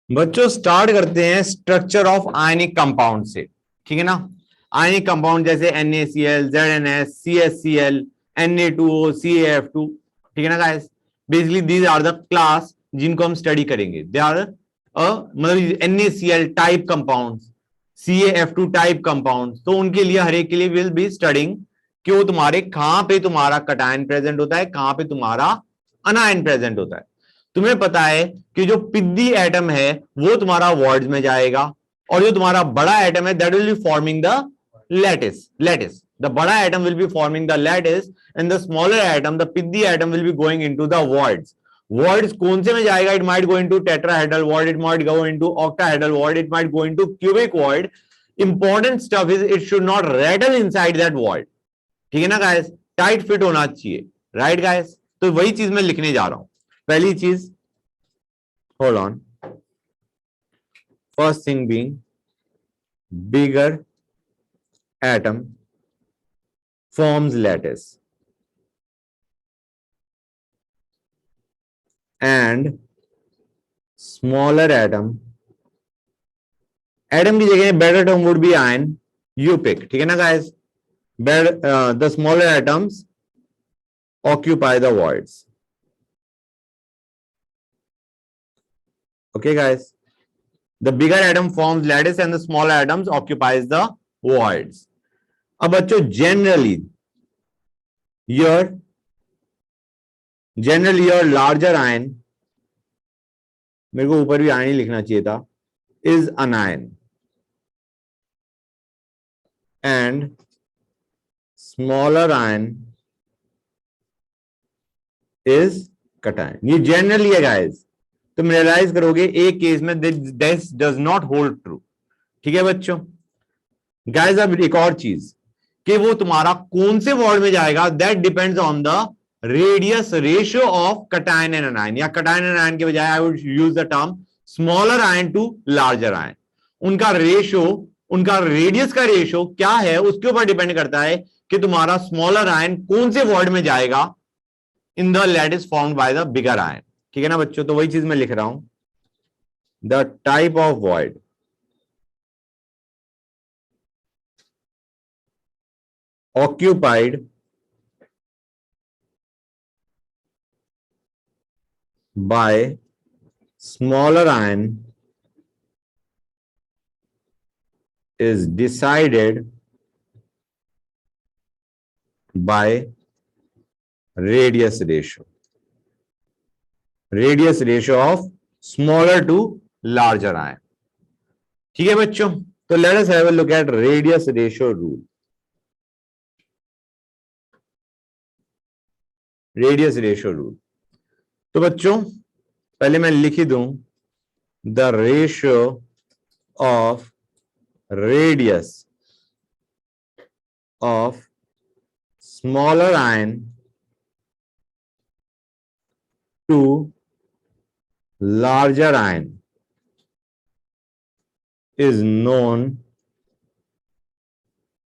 बच्चों स्टार्ट करते हैं स्ट्रक्चर ऑफ आयनिक कंपाउंड से। ठीक है ना। आयनिक कंपाउंड जैसे NaCl, ZnS, CsCl, Na2O, CaF2। ठीक है ना guys. Basically these are the class जिनको हम स्टडी करेंगे। दे आर मतलब NaCl type compound, CaF2 type compound. तो उनके लिए हर एक के लिए विल बी स्टडिंग कि वो तुम्हारे कहां पे तुम्हारा कटायन प्रेजेंट होता है, कहां पे तुम्हारा अनायन प्रेजेंट होता है। तुम्हें पता है कि जो पिद्दी एटम है वो तुम्हारा वॉर्ड्स में जाएगा, और जो तुम्हारा बड़ा एटम है that will be forming the lattice the बड़ा atom will be forming the lattice, and the smaller atom the पिद्दी atom will be going into the voids. Voids कौन से में जाएगा? It might go into tetrahedral void, it might go into octahedral void, it might go into cubic void. Important stuff is it should not rattle inside that void. ठीक है ना guys, tight fit होना चाहिए। Right guys, तो वही चीज मैं लिखने जा रहा हूं। पहली चीज, hold on, first thing being bigger atom forms lattice and smaller atom की जगह better term would be ion, you pick। ठीक है ना guys, the smaller atoms occupy the voids। okay guys, the bigger atom forms lattice and the smaller atoms occupies the voids। अब बच्चों generally your larger ion, मेरे को ऊपर भी ion ही लिखना चाहिए था, is anion and smaller ion is cation। ये जनरली है गाइस, तुम रियलाइज करोगे एक केस में this does not hold true. ठीक है बच्चों। गाइस अब एक और चीज कि वो तुम्हारा कौन से वॉर्ड में जाएगा, that depends on the radius ratio of cation and anion, या कटायन एंड अनायन के बजाय I would use the term smaller ion to larger ion. उनका रेशियो, उनका रेडियस का रेशियो क्या है उसके ऊपर डिपेंड करता है कि तुम्हारा स्मॉलर आयन कौन से वॉर्ड में जाएगा in the lattice formed by the bigger ion. ठीक है ना बच्चों, तो वही चीज मैं लिख रहा हूं, the type of void occupied by smaller ion is decided by radius ratio of smaller to larger ion। ठीक है बच्चों, तो let us have a look at radius ratio rule। Radius ratio rule, तो बच्चों पहले मैं लिख ही दूं, the ratio of radius of smaller ion to larger ion is known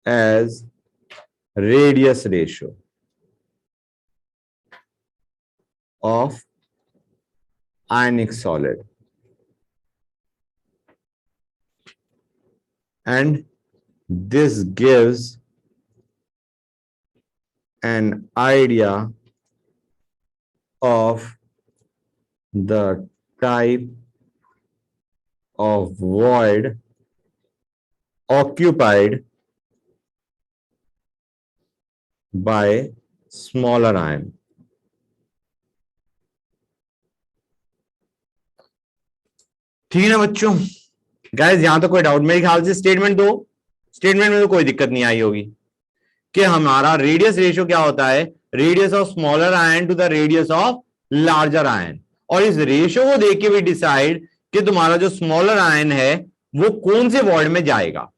as radius ratio of ionic solid, and this gives an idea of the type of void occupied by smaller ion। ठीक है ना बच्चों। Guys यहां तो कोई doubt, मेरे ख्याल से स्टेटमेंट में तो कोई दिक्कत नहीं आई होगी कि हमारा रेडियस रेशियो क्या होता है, radius of smaller ion to the radius of larger ion, और इस रेशियो को देख के भी डिसाइड कि तुम्हारा जो स्मॉलर आयन है वो कौन से वॉर्ड में जाएगा।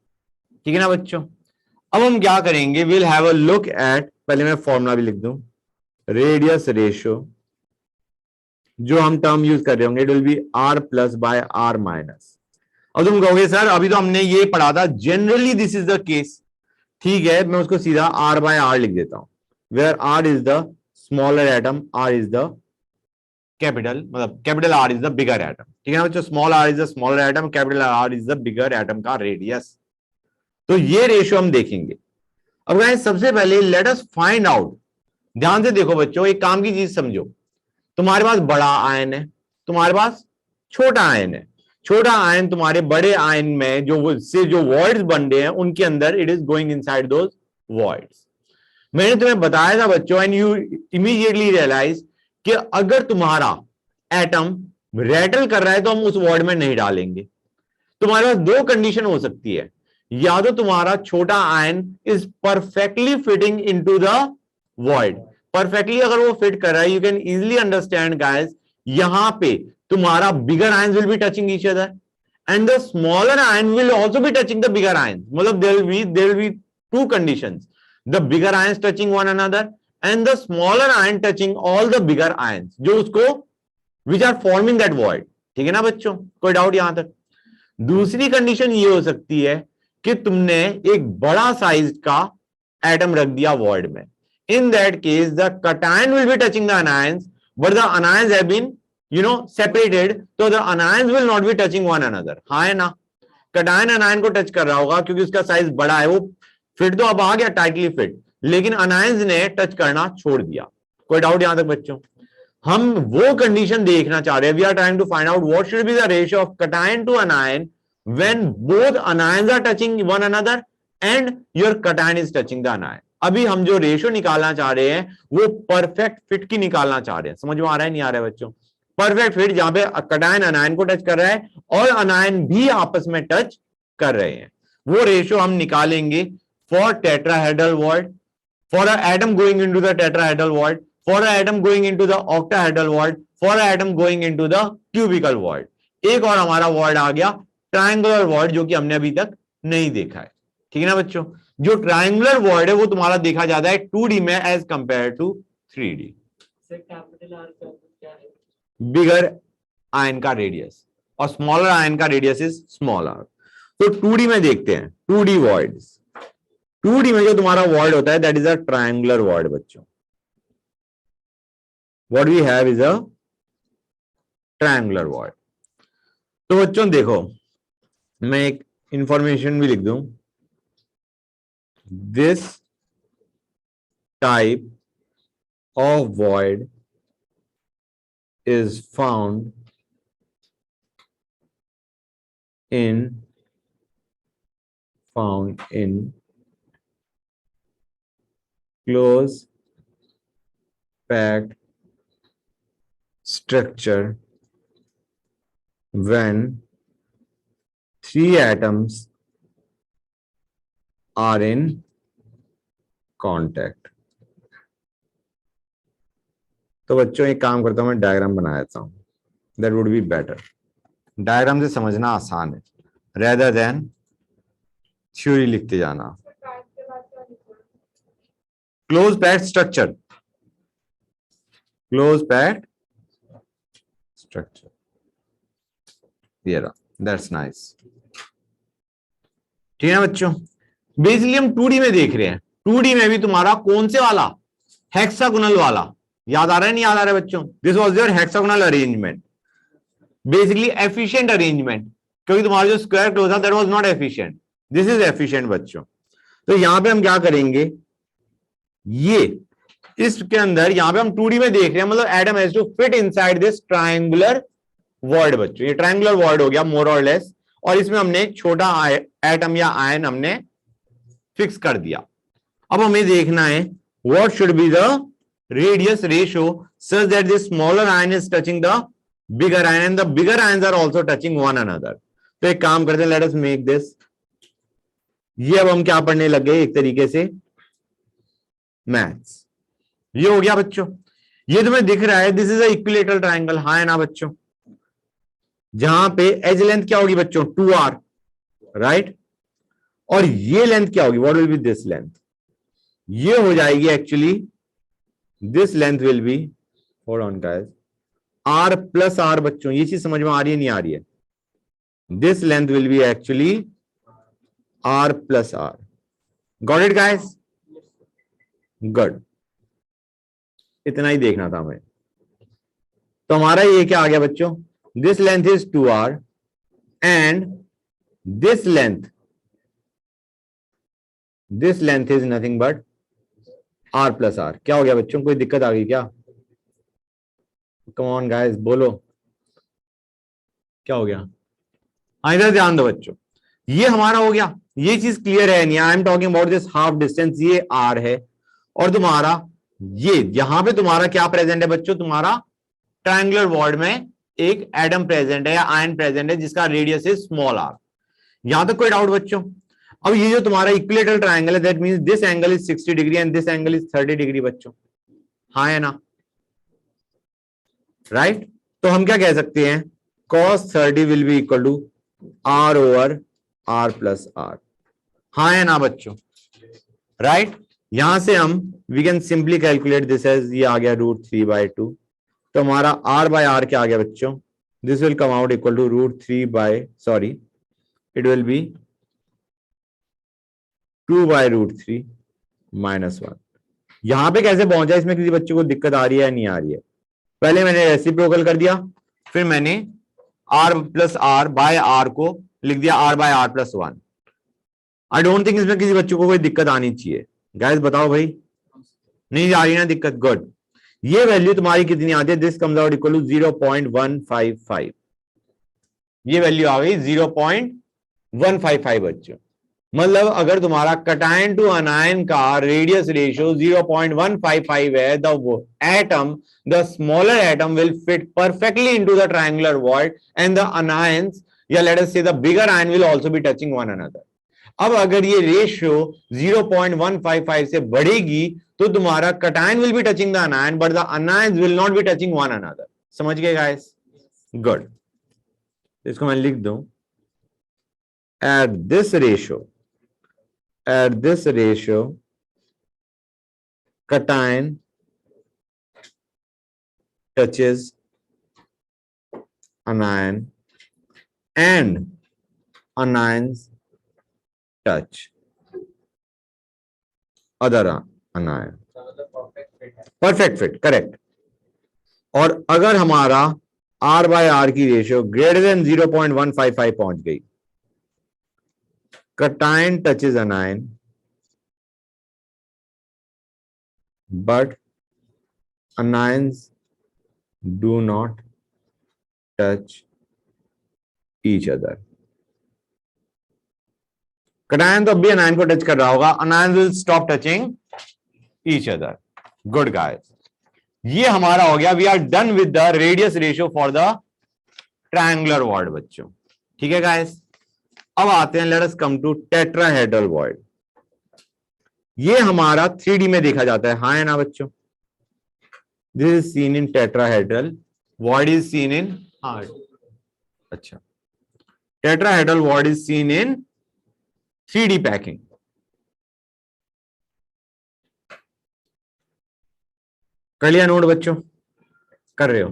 ठीक है ना बच्चों। अब हम क्या करेंगे, will have a look eight, पहले मैं फॉर्मूला भी लिख दूं, रेडियस रेशियो जो हम टर्म यूज कर रहे होंगे it will B r plus by r minus. अब तुम कहोगे सर अभी तो हमने ये पढ़ा था, generally this is the case. ठीक है, मैं उसको सीधा r बाय r लिख देता हूं, where r is the smaller atom, r is the capital, मतलब capital R is the bigger atom, ठीक है ना बच्चों, small r is the smaller atom, capital R is the bigger atom का radius. तो ये रेशियो हम देखेंगे। अब गाइस सबसे पहले लेट अस फाइंड आउट, ध्यान से देखो बच्चों, एक काम की चीज समझो, तुम्हारे पास बड़ा आयन है, तुम्हारे पास छोटा आयन है, छोटा आयन तुम्हारे बड़े आयन में जो वॉइड्स बन रहे हैं उनके अंदर it is going inside those voids. मैंने तुम्हें बताया था बच्चों, एंड यू इमीडिएटली रियलाइज कि अगर तुम्हारा एटम रैटल कर रहा है तो हम उस वॉइड में नहीं डालेंगे। तुम्हारे पास दो कंडीशन हो सकती है, या तो तुम्हारा छोटा ion is perfectly fitting into the void, perfectly अगर वो फिट कर रहा है, you can easily understand guys, यहां पे तुम्हारा bigger ions will be touching each other and the smaller ion will also be touching the bigger ions, मतलब there will be two conditions, the bigger ions touching one another and the smaller ion touching all the bigger ions, जो उसको which are forming that void, ठीक है ना बच्चों, कोई doubt यहां तक। दूसरी कंडीशन ये हो सकती है कि तुमने एक बड़ा साइज का एटम रख दिया वॉइड में, in that case the cation will be touching the anions but the anions have been separated, तो the anions will not be touching one another, हाँ है ना, कटायन अनायन को टच कर रहा होगा क्योंकि उसका साइज बड़ा है, वो फिट तो अब आ गया टाइटली फिट, लेकिन अनायंस ने टच करना छोड़ दिया। कोई डाउट यहां तक बच्चों? हम वो कंडीशन देखना चाह रहे हैं, we are trying to find out what should be the ratio of cation to anion when both anions are touching one another and your cation is touching the anion. अभी हम जो रेशियो निकालना चाह रहे हैं वो परफेक्ट फिट की निकालना चाह रहे हैं, समझ में आ रहा है नहीं आ रहा है बच्चों? परफेक्ट फिट जहां पे कटायन अनायन को टच कर रहा है और अनायन भी आपस में टच कर रहे हैं, वो रेशियो हम निकालेंगे for tetrahedral void, for an atom going into the tetrahedral void, for an atom going into the octahedral void, for an atom going into the cubical void। एक और हमारा void आ गया ट्रायंगुलर void, जो कि हमने अभी तक नहीं देखा है, ठीक है ना बच्चों? जो ट्रायंगुलर void है वो तुम्हारा देखा जाता है 2D में as compare to 3D। Bigger ion का रेडियस और स्मॉलर आयन का रेडियस इज स्मॉलर। तो 2D में देखते हैं, 2D voids, 2D में जो तुम्हारा वॉइड होता है that is a triangular void बच्चों, what we have is a triangular void. तो बच्चों देखो, मैं एक इंफॉर्मेशन भी लिख दूं, this type of void is found in close packed structure when 3 atoms are in contact। तो बच्चों एक काम करता हूं, मैं डायग्राम बना देता हूं, that would be better, diagram से समझना आसान है रेदर देन थ्योरी लिखते जाना। Close packed structure, close packed structure, that's nice, ठीक है बच्चों? बेसिकली हम 2D में देख रहे हैं, 2D में भी तुम्हारा कौन से वाला, हेक्सागोनल वाला, याद आ रहा है नहीं याद आ रहा है बच्चों? This was your hexagonal arrangement, basically efficient arrangement, क्योंकि तुम्हारा जो स्क्वायर क्लोज था that was not efficient, this is efficient बच्चों। तो यहां पे हम क्या करेंगे, ये इसके अंदर यहां पे हम 2D में देख रहे हैं, मतलब atom has to fit inside this triangular void बच्चों, ये ट्रायंगुलर वॉइड हो गया मोर और लेस, और इसमें हमने छोटा एटम या आयन हमने फिक्स कर दिया। अब हमें देखना है what should be the radius ratio such that this smaller ion is touching the bigger ion and the bigger ions are also touching one another. तो एक काम करते हैं, लेट अस मेक दिस, ये अब हम क्या पढ़ने लग गए, एक तरीके से मैथ्स। ये हो गया बच्चों, ये तुम्हें दिख रहा है this is a equilateral triangle, हाँ है ना बच्चों? जहां पे एज लेंथ क्या होगी बच्चों, 2r, राइट? और ये लेंथ क्या होगी, what will be this length, ये हो जाएगी actually, this length will be, hold on guys, r plus r बच्चों, ये चीज समझ में आ रही है नहीं आ रही है? This length will be actually r plus r, got it guys? Good, इतना ही देखना था हमें। तो हमारा ये क्या आ गया बच्चों, this length is 2r and this length is nothing but r plus r। क्या हो गया बच्चों, कोई दिक्कत आ गई क्या? कम ऑन गाइस बोलो, क्या हो गया? इधर ध्यान दो बच्चों, ये हमारा हो गया, ये चीज क्लियर है नहीं? I am talking about this half distance, ये r है और तुम्हारा ये यहां पे तुम्हारा क्या प्रेजेंट है बच्चों, तुम्हारा ट्रायंगुलर वॉर्ड में एक एटम प्रेजेंट है या आयन प्रेजेंट है जिसका रेडियस इज स्मॉल r। यहां तक कोई डाउट बच्चों? अब ये जो तुम्हारा इक्विलेटरल ट्रायंगल है, that means this angle is 60 degree and this angle is 30 degree बच्चों, हाँ है ना? राइट तो हम क्या कह सकते हैं, cos 30 will be equal to r over r plus r, हाँ है ना बच्चों? राइट यहां से हम we can simply calculate this as, ये आ गया √3/2, तो हमारा r बाय r क्या आ गया बच्चों, this will come out equal to it will be 2/√3 -1। यहां पे कैसे पहुंचा, इसमें किसी बच्चे को दिक्कत आ रही है या नहीं आ रही है? पहले मैंने रेसिप्रोकल कर दिया, फिर मैंने r plus r bye r को लिख दिया r bye r plus 1। I don't think इसमें किसी बच्चे को कोई दिक्कत आनी चाहिए। गाइस बताओ भाई, नहीं आ रही ना दिक्कत? गुड। ये वैल्यू तुम्हारी कितनी आती है, this comes out equal to 0.155। ये वैल्यू आ गई 0.155 बच्चों। मतलब अगर तुम्हारा कटायन टू अनायन का रेडियस रेशियो 0.155 है, the smaller atom will fit perfectly into the triangular void and the anions या लेट अस से the bigger ion will also be touching one another. अब अगर ये रेशियो 0.155 से बढ़ेगी तो तुम्हारा cation will be touching the अनायन but the anions will not be touching one another. समझ गए गाइस? गुड। इसको मैं लिख दूं, at this ratio cation touches anion and anions touch other anion। Perfect fit, correct. और अगर हमारा r बाय r की रेशियो ग्रेटर देन 0.155 पहुंच गई, cation touches anion but anions do not touch each other। cation तो अभी anion को touch कर रहा होगा, anions will stop touching each other। Good guys, ये हमारा हो गया, we are done with the radius ratio for the triangular void बच्चों। ठीक है गाइस, अब आते हैं, let us come to tetrahedral void. ये हमारा 3D में देखा जाता है, हाँ है ना बच्चों? This is seen in tetrahedral, void is seen in heart. अच्छा, tetrahedral void is seen in 3D packing. कर लिया नोट बच्चों? कर रहे हो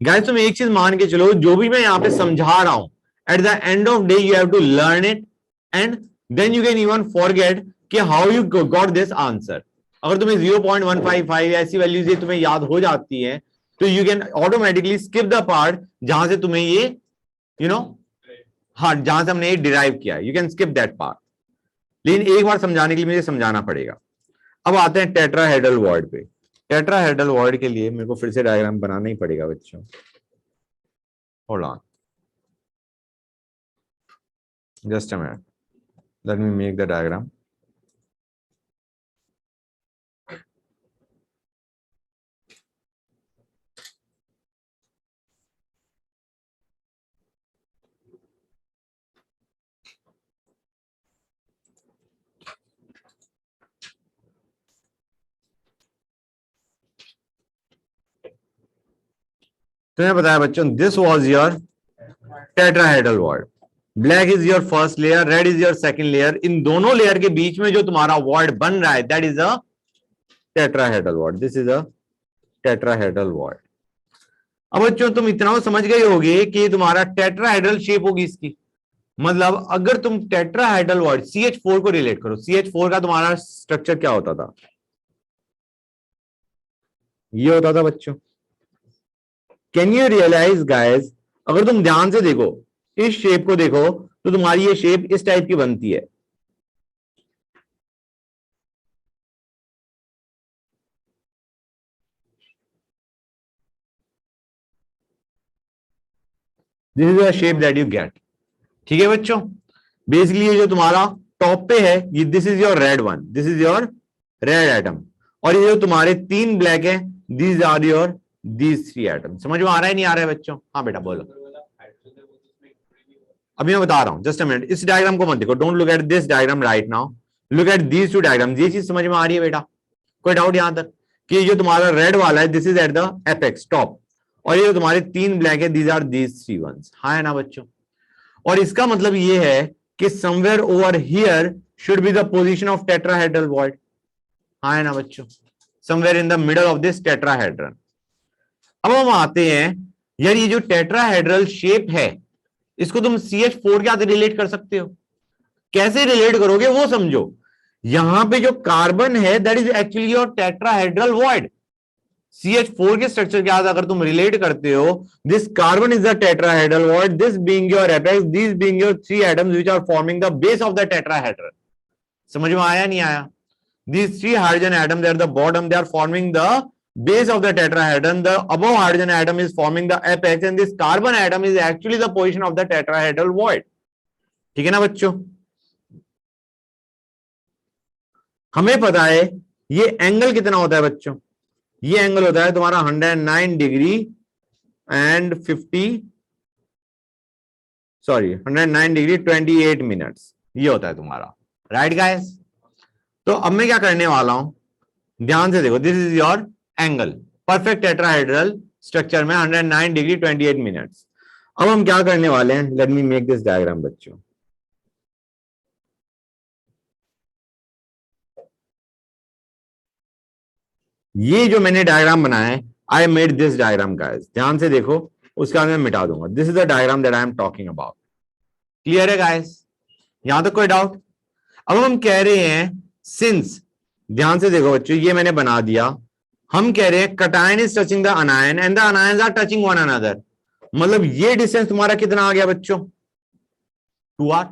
गाइस? तुम एक चीज मान के चलो, जो भी मैं यहां पे समझा रहा हूं, at the end of day you have to learn it and then you can even forget कि how you got this answer. अगर तुम्हें 0.155 ऐसी वैल्यूज तुम्हें याद हो जाती है तो you can automatically skip the part जहां से तुम्हें ये हाँ, जहां से हमने ये डिराइव किया, you can skip that part. लेकिन एक बार समझाने के लिए मुझे समझाना पड़ेगा। अब आते हैं टेट्राहेड्रल वॉइड पे। टेट्राहेड्रल वॉइड के लिए मेरे को फिर से डायग्राम बनाना ही पड़ेगा बच्चों। Hold on, just a minute, let me make the diagram. तुम्हें बताया बच्चों, this was your tetrahedral void. Black is your first layer, red is your second layer. इन दोनों लेयर के बीच में जो तुम्हारा वॉइड बन रहा है, that is a tetrahedral void. This is a tetrahedral void. अब बच्चों तुम इतना समझ गए होगे कि तुम्हारा टेट्राहेड्रल शेप होगी इसकी। मतलब अगर तुम टेट्राहेड्रल वॉइड CH4 को रिलेट करो, CH4 का तुम्हारा स्ट्रक्चर क्या होता था? ये होता था बच्चों। कैन यू रियलाइज गाइस, अगर तुम ध्यान से देखो, इस शेप को देखो, तो तुम्हारी ये शेप इस टाइप की बनती है। This is the shape that you get. ठीक है बच्चों, बेसिकली ये जो तुम्हारा टॉप पे है, ये this is your red one, this is your red atom, और ये जो तुम्हारे तीन ब्लैक है, these are your these three atom. समझ में आ रहा है नहीं आ रहा है बच्चों? हाँ बेटा बोलो। अभी मैं बता रहा हूं, जस्ट अ मिनट, इस डायग्राम को मत देखो, don't look at this diagram right now, look at these two diagram. ये चीज समझ में आ रही है बेटा? कोई डाउट यहां तक कि जो तुम्हारा रेड वाला है, this is at the apex top, और ये जो तुम्हारे तीन ब्लैक है, these are these three ones. हाँ है ना बच्चों? और इसका मतलब ये है कि somewhere over here should be the position of tetrahedral void. हाँ है ना बच्चों? Somewhere in the middle of this tetrahedral. अब हम आते हैं, यार ये जो टेट्राहेड्रल शेप है, इसको तुम CH4 क्या रिलेट कर सकते हो? कैसे रिलेट करोगे वो समझो। यहां पे जो कार्बन है, that is actually your tetrahedral void. CH4 के स्ट्रक्चर के साथ अगर तुम रिलेट करते हो, this carbon is the tetrahedral void, this being your apex, this being your three atoms which are forming the base of the tetrahedral. समझ में आया नहीं आया? These three hydrogen atoms at the bottom, they are forming the base of the tetrahedron. The above hydrogen atom is forming the apex, and this carbon atom is actually the position of the tetrahedral void. ठीक है ना बच्चों? हमें पता है ये angle कितना होता है बच्चों? ये एंगल होता है तुम्हारा 109 डिग्री एंड 109 डिग्री 28 मिनट्स, ये होता है तुम्हारा, राइट गाइस? तो अब मैं क्या करने वाला हूं, ध्यान से देखो, this is your angle, perfect tetrahedral structure में 109 डिग्री 28 मिनट्स। अब हम क्या करने वाले हैं, late me make this diagram बच्चों। ये जो मैंने डायग्राम बनाया है, I made this diagram guys, ध्यान से देखो, उसका मैं मिटा दूंगा। This is the diagram that I am talking about. Clear है गाइस? यहां तक कोई डाउट? अब हम कह रहे हैं, सिंस, ध्यान से देखो बच्चों, ये मैंने बना दिया, हम कह रहे हैं cation is touching the anion and the anions are touching one another. मतलब ये डिस्टेंस तुम्हारा कितना आ गया बच्चों? 2r।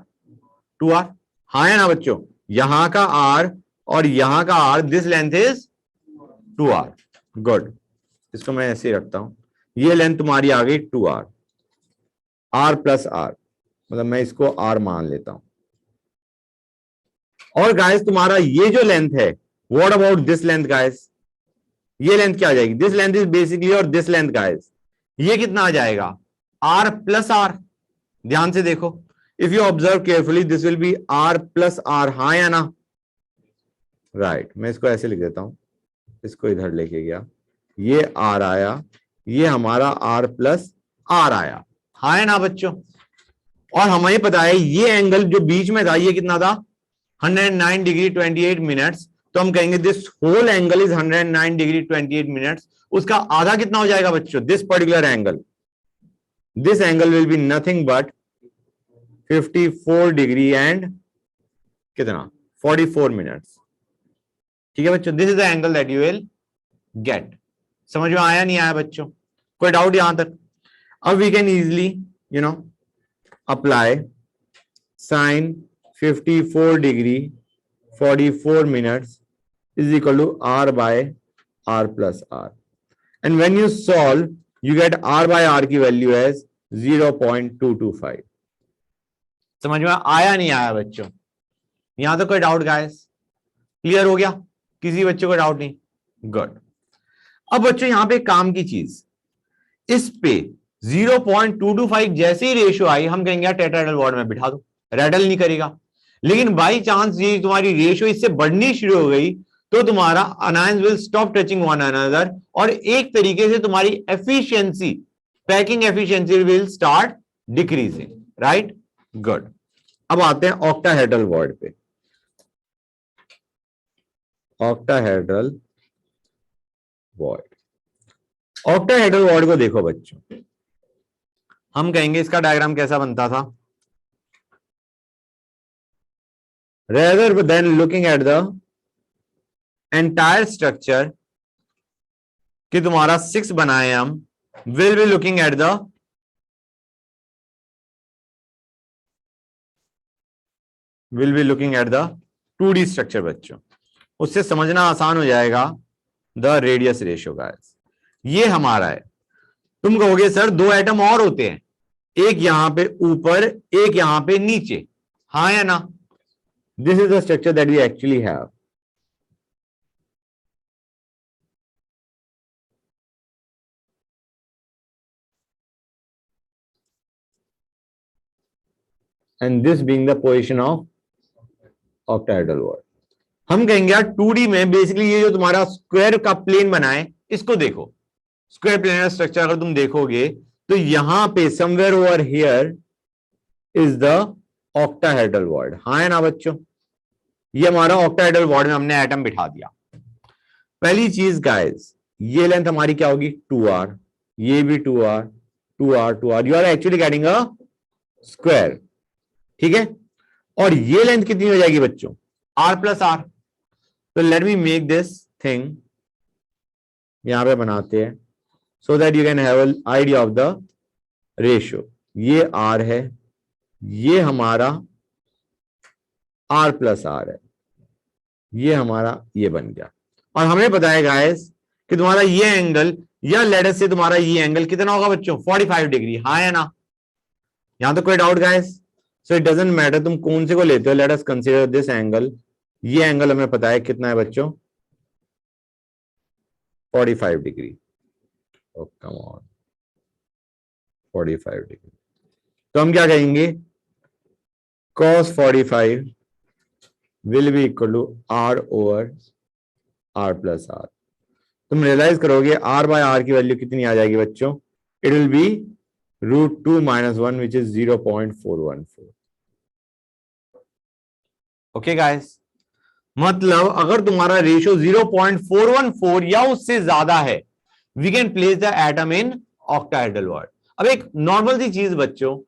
2r, हाँ है ना बच्चों? यहां का r और यहां का r, this length is 2r। Good, इसको मैं ऐसे ही रखता हूं, ये लेंथ तुम्हारी आ गई 2r, r प्लस r, मतलब मैं इसको r मान लेता हूं। और गाइस तुम्हारा ये जो लेंथ है, what about this length guys? ये लेंथ क्या आ जाएगी? दिस लेंथ इज बेसिकली, और दिस लेंथ गाइस, ये कितना आ जाएगा? r plus r। ध्यान से देखो, if you observe carefully, this will be r plus r। हाँ या ना? राइट, मैं इसको ऐसे लिख देता हूं, इसको इधर लेके गया, ये r आया, ये हमारा r प्लस r आया। हाँ है ना बच्चों? और हमें पता है ये एंगल जो बीच में था, ये कितना था? 109 डिग्री 28 मिनट्स। तो हम कहेंगे this whole angle is 109 degree 28 minutes. उसका आधा कितना हो जाएगा बच्चों? This particular angle, this angle will be nothing but 54 degree and कितना? 44 मिनट्स। ठीक है बच्चों, this is the angle that you will get. समझ में आया नहीं आया बच्चों? कोई डाउट यहां तक? अब we can easily apply sine 54 degree 44 minutes is equal to r by r plus r, and when you solve you get r by r की वैल्यू as 0.225। समझ में आया नहीं आया बच्चों? यहां तो कोई डाउट गाइस? क्लियर हो गया? किसी बच्चों को डाउट नहीं? गुड। अब बच्चों यहां पे काम की चीज, इस पे 0.225 जैसे ही रेशियो आई, हम कहेंगे टेट्राहेड्रल वॉर्ड में बिठा दो, रेडल नहीं करेगा। लेकिन बाई चांस ये तुम्हारी रेशियो इससे बढ़नी शुरू हो गई, तो तुम्हारा anions will stop touching one another, और एक तरीके से तुम्हारी efficiency, packing efficiency will start decreasing, right? Good. अब आते हैं ऑक्टाहेड्रल वॉर्ड पे। ऑक्टाहेड्रल वॉर्ड, ऑक्टाहेड्रल वॉर्ड को देखो बच्चों, हम कहेंगे इसका डायग्राम कैसा बनता था? Rather than looking at the entire structure, कि तुम्हारा 6 बनाए हम, will be looking at the will be looking at the 2D structure बच्चों। उससे समझना आसान हो जाएगा द रेडियस रेशियो गाइस। ये हमारा है। तुम कहोगे सर 2 एटम और होते हैं, एक यहां पे ऊपर एक यहां पे नीचे, हाँ या ना? This is the structure that we actually have. And this being the position of octahedral void. हम कहेंगे यार 2D में बेसिकली ये जो तुम्हारा स्क्वायर का प्लेन बना है, इसको देखो, स्क्वायर प्लेनर स्ट्रक्चर अगर तुम देखोगे तो यहां पे somewhere over here is the octahedral word, हाँ है ना बच्चों? ये हमारा ऑक्टाहेड्रल वर्ड में हमने एटम बिठा दिया। पहली चीज गाइस, ये लेंथ हमारी क्या होगी 2r, ये भी 2r 2r 2r, you are actually getting a square, ठीक है? और ये लेंथ कितनी हो जाएगी बच्चों? r plus r। तो late me make this thing, यहां पे बनाते हैं so that you can have an idea of the ratio. ये r है, ये हमारा r प्लस r है, ये हमारा ये बन गया। और हमें पता है गाइस कि तुम्हारा ये एंगल या लेट्स से तुम्हारा ये एंगल कितना होगा बच्चों? 45 डिग्री, हाँ या ना? यहां तो कोई doubt guys? So it doesn't matter तुम कौन से को लेते हो, let us consider this angle. ये एंगल हमें पता है कितना है बच्चों? 45 degree. oh come on 45 degree. तो हम क्या कहेंगे? cos 45 will be equal to r over r plus r। तुम रियलाइज करोगे r बाय r की वैल्यू कितनी आ जाएगी बच्चों? It will be √2 - 1 which is 0.414। Okay guys, मतलब अगर तुम्हारा रेशियो 0.414 या उससे ज्यादा है, we can place the atom in octahedral void. अब एक नॉर्मल सी चीज बच्चों,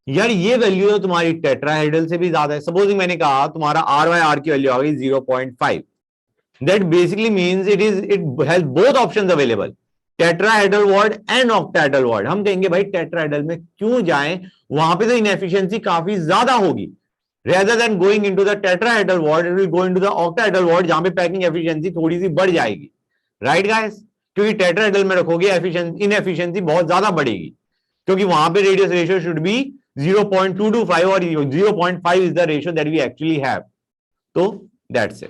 यार ये वैल्यू तो तुम्हारी टेट्राहेड्रल से भी ज्यादा है। सपोजिंग मैंने कहा तुम्हारा r बाय r की वैल्यू आ गई 0.5, that basically means it has both options available, tetrahedral word and octahedral word। हम कहेंगे भाई टेट्राहेड्रल में क्यों जाएं, वहां पे तो इनएफिशिएंसी काफी ज्यादा होगी। rather than going into the tetrahedral word it will go into the octahedral word, जहां पे पैकिंग एफिशिएंसी थोड़ी सी बढ़ जाएगी, राइट गाइस? क्योंकि टेट्राहेड्रल में रखोगे इनएफिशिएंसी बहुत ज्यादा बढ़ेगी, क्योंकि वहां पे रेडियस रेशियो शुड बी 0.225 और 0.5 is the ratio that we actually have. तो दैट्स इट,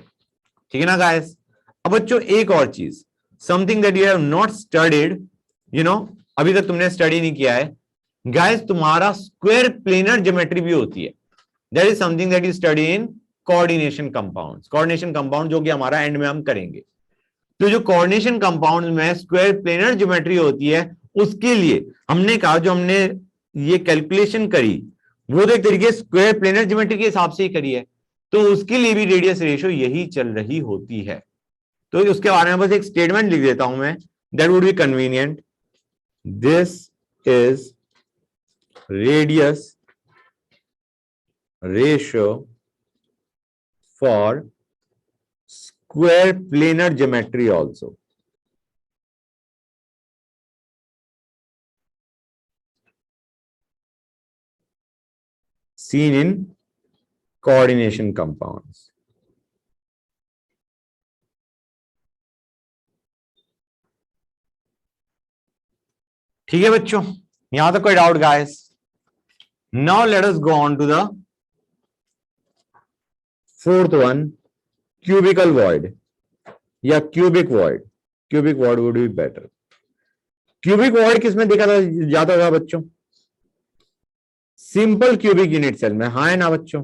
ठीक है ना गाइस? अब बच्चों एक और चीज, something that you have not studied, you know, अभी तक तुमने स्टडी नहीं किया है गाइस, तुम्हारा स्क्वायर प्लेनर ज्योमेट्री भी होती है। That is something that you study in coordination compounds. Coordination compound जो कि हमारा एंड में हम करेंगे। तो जो कोऑर्डिनेशन कंपाउंड में स्क्वायर प्लेनर ज्योमेट्री होती है, उसके लिए हमने कहा, जो हमने ये कैलकुलेशन करी वो तो एक तरीके स्क्वायर प्लेनर ज्योमेट्री के हिसाब से ही करी है, तो उसके लिए भी रेडियस रेशियो यही चल रही होती है। तो उसके बारे में बस एक स्टेटमेंट लिख देता हूं मैं, that would be convenient. This is radius ratio for square planar geometry also. seen in coordination compounds। ठीक है बच्चों, यहां तक कोई doubt guys? Now let us go on to the fourth one, cubical void या cubic void. Cubic void would be better. Cubic void किसमें देखा जाता था बच्चों? सिंपल क्यूबिक यूनिट सेल में, हाँ है ना बच्चों?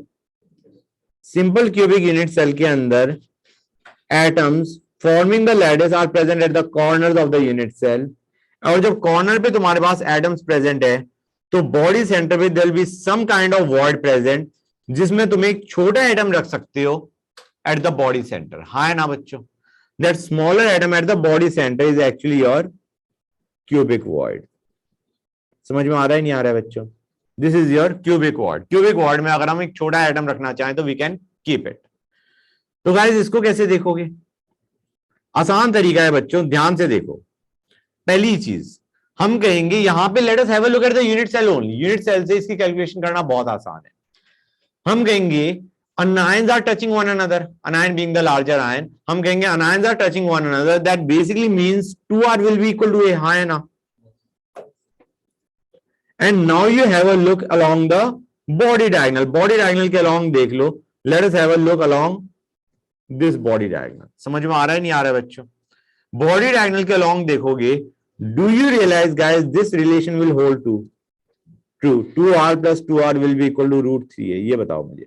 सिंपल क्यूबिक यूनिट सेल के अंदर atoms forming the lattice are present at the corners of the unit cell. और जब कॉर्नर पे तुम्हारे पास एटम्स प्रेजेंट है, तो बॉडी सेंटर पे there will be some kind of void present, जिसमें तुम एक छोटा एटम रख सकते हो एट द बॉडी सेंटर, हाँ है ना बच्चों? That smaller atom at the body centre is actually your cubic void. समझ में आ रहा है नहीं आ रहा है बच्चों? This is your cubic void. Cubic void में अगर हम एक छोटा एटम रखना चाहें तो वी कैन कीप इट। तो गाइस इसको कैसे देखोगे? आसान तरीका है बच्चों, ध्यान से देखो। पहली चीज हम कहेंगे यहां पे let us have a look at the unit cell only. Unit cell से इसकी कैलकुलेशन करना बहुत आसान है। हम कहेंगे anions are touching one another, anion being the larger ion, हम कहेंगे anions are touching one another, that basically means 2r will be equal to a, हाँ है ना। and now you have a look along the body diagonal, body diagonal के along देख लो, let us have a look along this body diagonal। समझ में आ रहा है नहीं आ रहा है बच्चों? body diagonal के along देखोगे, do you realize guys this relation will hold true, 2r plus 2r will be equal to √3 है। ये बताओ मुझे,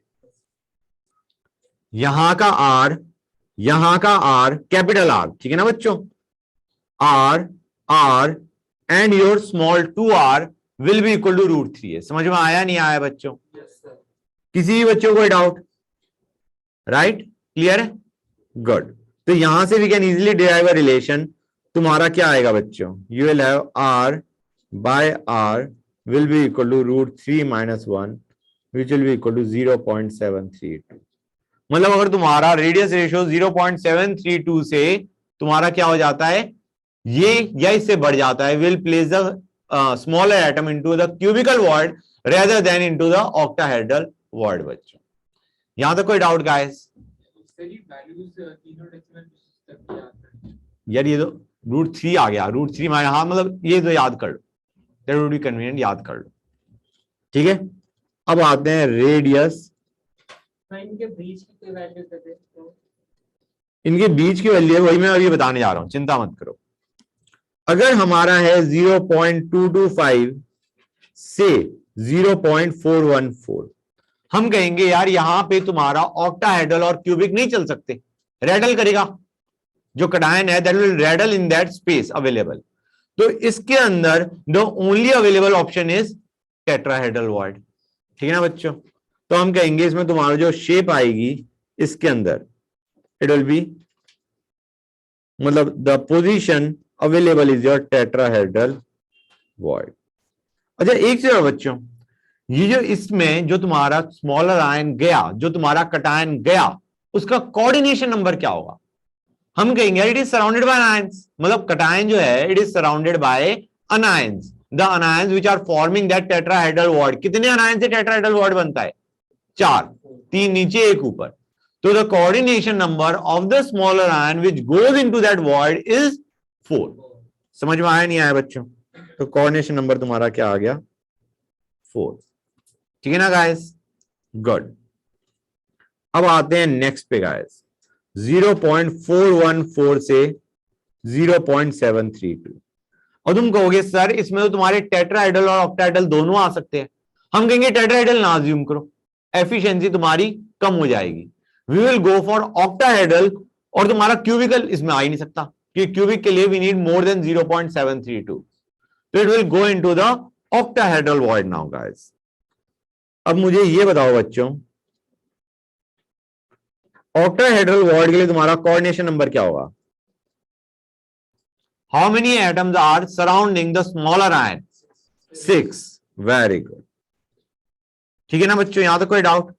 यहां का R, यहां का R कैपिटल R, ठीक है ना बच्चों, R and your small 2r will be equal to √3 है। समझ में आया नहीं आया बच्चों? किसी भी बच्चों को डाउट? राइट, क्लियर है, गुड। तो यहां से we can easily derive a relation. तुम्हारा क्या आएगा बच्चों? You will have R bye R will be equal to √3 - 1 which will be equal to 0.732। मतलब अगर तुम्हारा रेडियस रेशियो 0.732 से तुम्हारा क्या हो जाता है, ये या इससे बढ़ जाता है, will place the smaller atom into the cubical void rather than into the octahedral void. बच्चों यहां तक कोई डाउट गाइस? यार ये तो √3 आ गया, √3 माइनस, हाँ मतलब ये तो याद कर लो, दैट वुड बी कन्वीनियंट, याद कर लो, ठीक है। अब आते हैं रेडियस। इनके बीच की कोई वैल्यू दे दे तो इनके बीच की वैल्यू वही मैं अभी बताने जा रहा हूं, चिंता मत करो। अगर हमारा है 0.225 से 0.414, हम कहेंगे यार यहां पे तुम्हारा ऑक्टाहेड्रल और क्यूबिक नहीं चल सकते, रेडल करेगा, जो कटायन है that will ridley in that space available. तो इसके अंदर the only available option is tetrahedral void, ठीक है ना बच्चों। तो हम कहेंगे इसमें तुम्हारा जो शेप आएगी इसके अंदर, इट विल बी, मतलब the position available is your tetrahedral void. अच्छा एक चीज बच्चों, ये जो इसमें जो तुम्हारा स्मॉलर आयन गया, जो तुम्हारा कटायन गया, उसका कोऑर्डिनेशन नंबर क्या होगा? हम कहेंगे it is surrounded by ions, मतलब कटायन जो है it is surrounded by anions, the anions which are forming that tetrahedral void. कितने अनायंस से टेट्राहेड्रल वॉइड बनता है? 4, 3 नीचे 1 ऊपर। तो the coordination number of the smaller ion which goes into that void is 4। समझ में आया नहीं आया बच्चों? तो कोऑर्डिनेशन नंबर तुम्हारा क्या आ गया? 4, ठीक है ना गाइस, गुड। अब आते हैं नेक्स्ट पे गाइस, 0.414 से 0.732। और तुम कहोगे सर इसमें तो तुम्हारे टेट्राहेड्रल और ऑक्टाहेड्रल दोनों आ सकते हैं। हम कहेंगे टेट्राहेड्रल ना अज्यूम करो, एफिशिएंसी तुम्हारी कम हो जाएगी। We will go for octahedral, और तुम्हारा क्यूबिकल इसमें आ ही नहीं सकता, क्योंकि क्यूबिक के लिए वी नीड मोर देन 0.732। तो it will go into the octahedral void now guys. अब मुझे ये बताओ बच्चों, ऑक्टाहेड्रल वॉइड के लिए तुम्हारा कोऑर्डिनेशन नंबर क्या होगा? How many atoms are surrounding the smaller ion? 6, very good, ठीक है ना बच्चों, यहां तक कोई डाउट?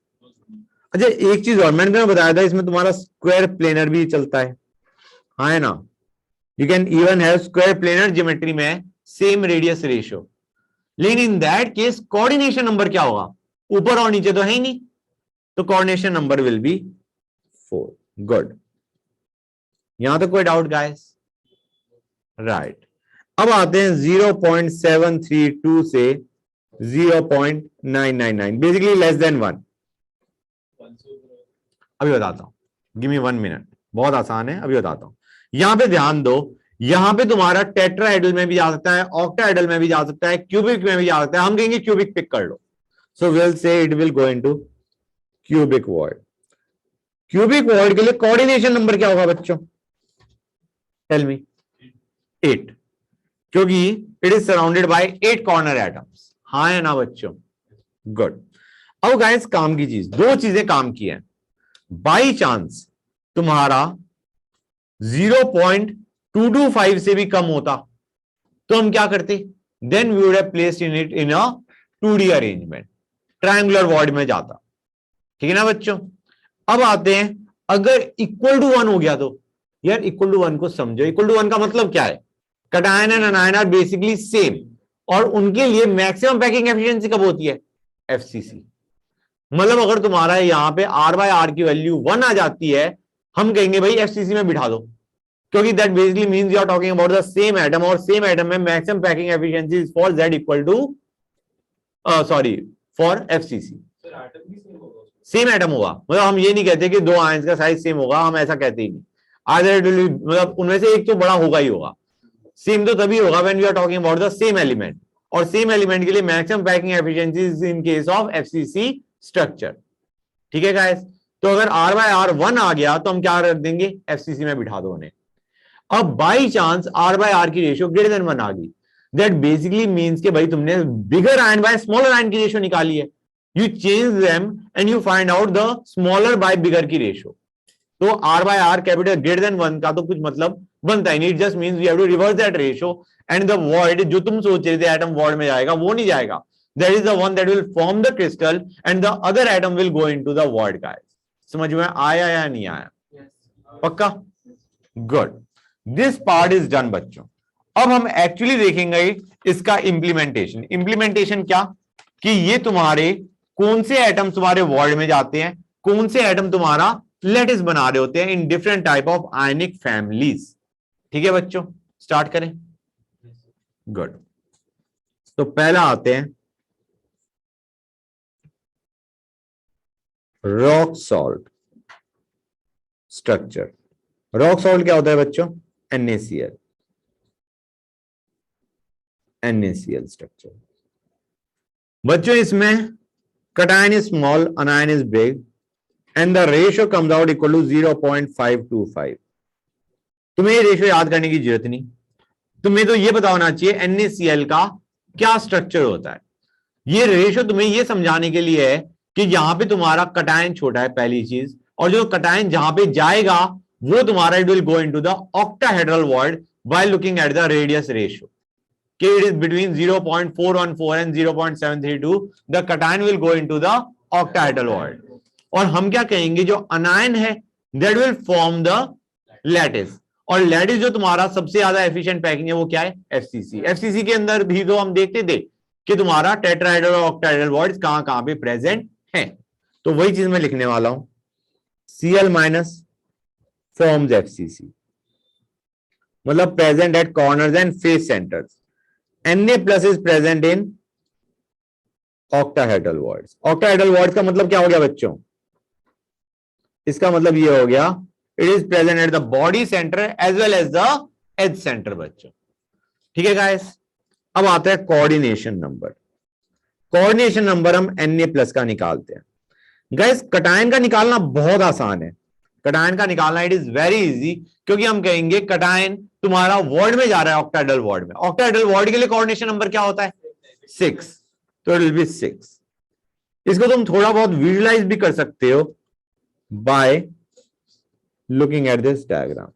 अच्छा एक चीज और मैंने तुम्हें बताया था, इसमें तुम्हारा स्क्वायर प्लेनर भी चलता है, हाँ है ना। You can even have square planar geometry में सेम रेडियस रेशियो, लेकिन इन दैट केस कोऑर्डिनेशन नंबर क्या होगा? ऊपर और नीचे तो है ही नहीं, तो coordination number will be 4, good. यहां तक कोई डाउट गाइस? राइट। अब आते हैं 0.732 से 0.999, बेसिकली लेस देन 1। अभी बताता हूं, गिव मी 1 मिनट, बहुत आसान है, अभी बताता हूं। यहां पे ध्यान दो, यहां पे तुम्हारा टेट्राहेड्रल में भी जा सकता है, ऑक्टाहेड्रल में भी जा सकता है, क्यूबिक में भी जा सकता है। हम कहेंगे क्यूबिक पिक कर लो, so will say it will go into cubic void. Cubic void के लिए कोऑर्डिनेशन नंबर क्या होगा बच्चों? Tell me. 8, क्योंकि it is surrounded by 8 corner atoms, हाँ है ना बच्चों, गुड। अब गाइस काम की चीज, 2 चीजें काम की हैं। बाई चांस तुम्हारा 0.225 से भी कम होता तो हम क्या करते? Then we would have placed in it in a 2D arrangement, triangular void में जाता, ठीक है ना बच्चों। अब आते हैं, अगर इक्वल टू 1 हो गया तो, यार इक्वल टू 1 को समझो, इक्वल टू 1 का मतलब क्या है? Cation and anion are basically same, और उनके लिए मैक्सिमम पैकिंग एफिशिएंसी कब होती है? एफसीसी। मतलब अगर तुम्हारा यहां पे R/R की वैल्यू 1 आ जाती है, हम कहेंगे भाई एफसीसी में बिठा दो, क्योंकि that basically means you are talking about the same atom, और सेम एटम में maximum packing efficiency is for Z equal to sorry for FCC. Same atom होगा, मतलब हम ये नहीं कहते कि दो आयंस का साइज सेम होगा, हम ऐसा कहते ही नहीं। मतलब उनमें से एक तो बड़ा होगा ही होगा। सेम तो तभी होगा when we are talking about the same element, और सेम एलिमेंट के लिए maximum packing efficiency is in case of FCC structure. ठीक है गाइस, तो अगर R/R 1 आ गया तो हम क्या कर देंगे? एफसीसी में बिठा दो उन्हें। अब बाई चांस R/R की रेशियो ग्रेटर देन 1 आ गई, दैट बेसिकली मींस कि भाई तुमने bigger ion by smaller ion की रेशियो निकाली है, you change them and you find out the smaller by bigger की रेशियो। तो R/R कैपिटल ग्रेटर देन 1 का तो कुछ मतलब बनता ही नहीं, it just means we have to reverse that ratio, and the void जो तुम सोच रहे थे एटम वॉइड में जाएगा, वो नहीं जाएगा, that is the one that will form the crystal and the other atom will go into the void. Guys समझ में आया या नहीं आया? पक्का? Good, this part is done बच्चों। अब हम एक्चुअली देखेंगे इसका इंप्लीमेंटेशन। इंप्लीमेंटेशन क्या? कि ये तुम्हारे कौन से एटम तुम्हारे वॉइड में जाते हैं, कौन से एटम तुम्हारा लेटिस बना रहे होते हैं in different type of ionic families. ठीक है बच्चों, स्टार्ट करें। गुड, तो पहला आते हैं rock salt structure. Rock salt क्या होता है बच्चों? NaCl। NaCl स्ट्रक्चर बच्चों, इसमें cation is small, anion is big, and the ratio comes out equal to 0.525। तुम्हें ये रेशियो याद करने की जरूरत नहीं, तुम्हें तो ये पता होना चाहिए NaCl का क्या स्ट्रक्चर होता है। ये रेशियो तुम्हें ये समझाने के लिए है कि यहां पे तुम्हारा कटायन छोटा है पहली चीज, और जो कटायन जहां पे जाएगा वो तुम्हारा it will go into the octahedral void by looking at the radius ratio, कि it is between 0.414 and 0.732, the cation will go into the octahedral void. और हम क्या कहेंगे, जो अनायन है that will form the lattice, और lattice जो तुम्हारा सबसे ज्यादा एफिशिएंट पैकिंग है वो क्या है? एफसीसी। एफसीसी के अंदर भी तो हम देखते थे कि तुम्हारा टेट्राहेड्रल और ऑक्टाहेड्रल वॉइड्स कहां कहां पे प्रेजेंट है, तो वही चीज मैं लिखने वाला हूं। Cl- forms FCC, मतलब present at corners and face centers. Na+ is present in octahedral voids. Octahedral voids का मतलब क्या हो गया बच्चों? इसका मतलब ये हो गया it is present at the body center as well as the edge center बच्चों। ठीक है गाइस, अब आता है कोऑर्डिनेशन नंबर। कोऑर्डिनेशन नंबर हम Na+ का निकालते हैं। गाइस कटायन का निकालना बहुत आसान है, कटायन का निकालना इट इज वेरी इजी, क्योंकि हम कहेंगे कटायन तुम्हारा वॉर्ड में जा रहा है, ऑक्टाहेड्रल वॉर्ड में। ऑक्टाहेड्रल वॉर्ड के लिए कोऑर्डिनेशन नंबर क्या होता है? 6, तो इट विल बी 6। इसको तुम थोड़ा बहुत विजुअलाइज भी कर सकते हो bye looking at this diagram.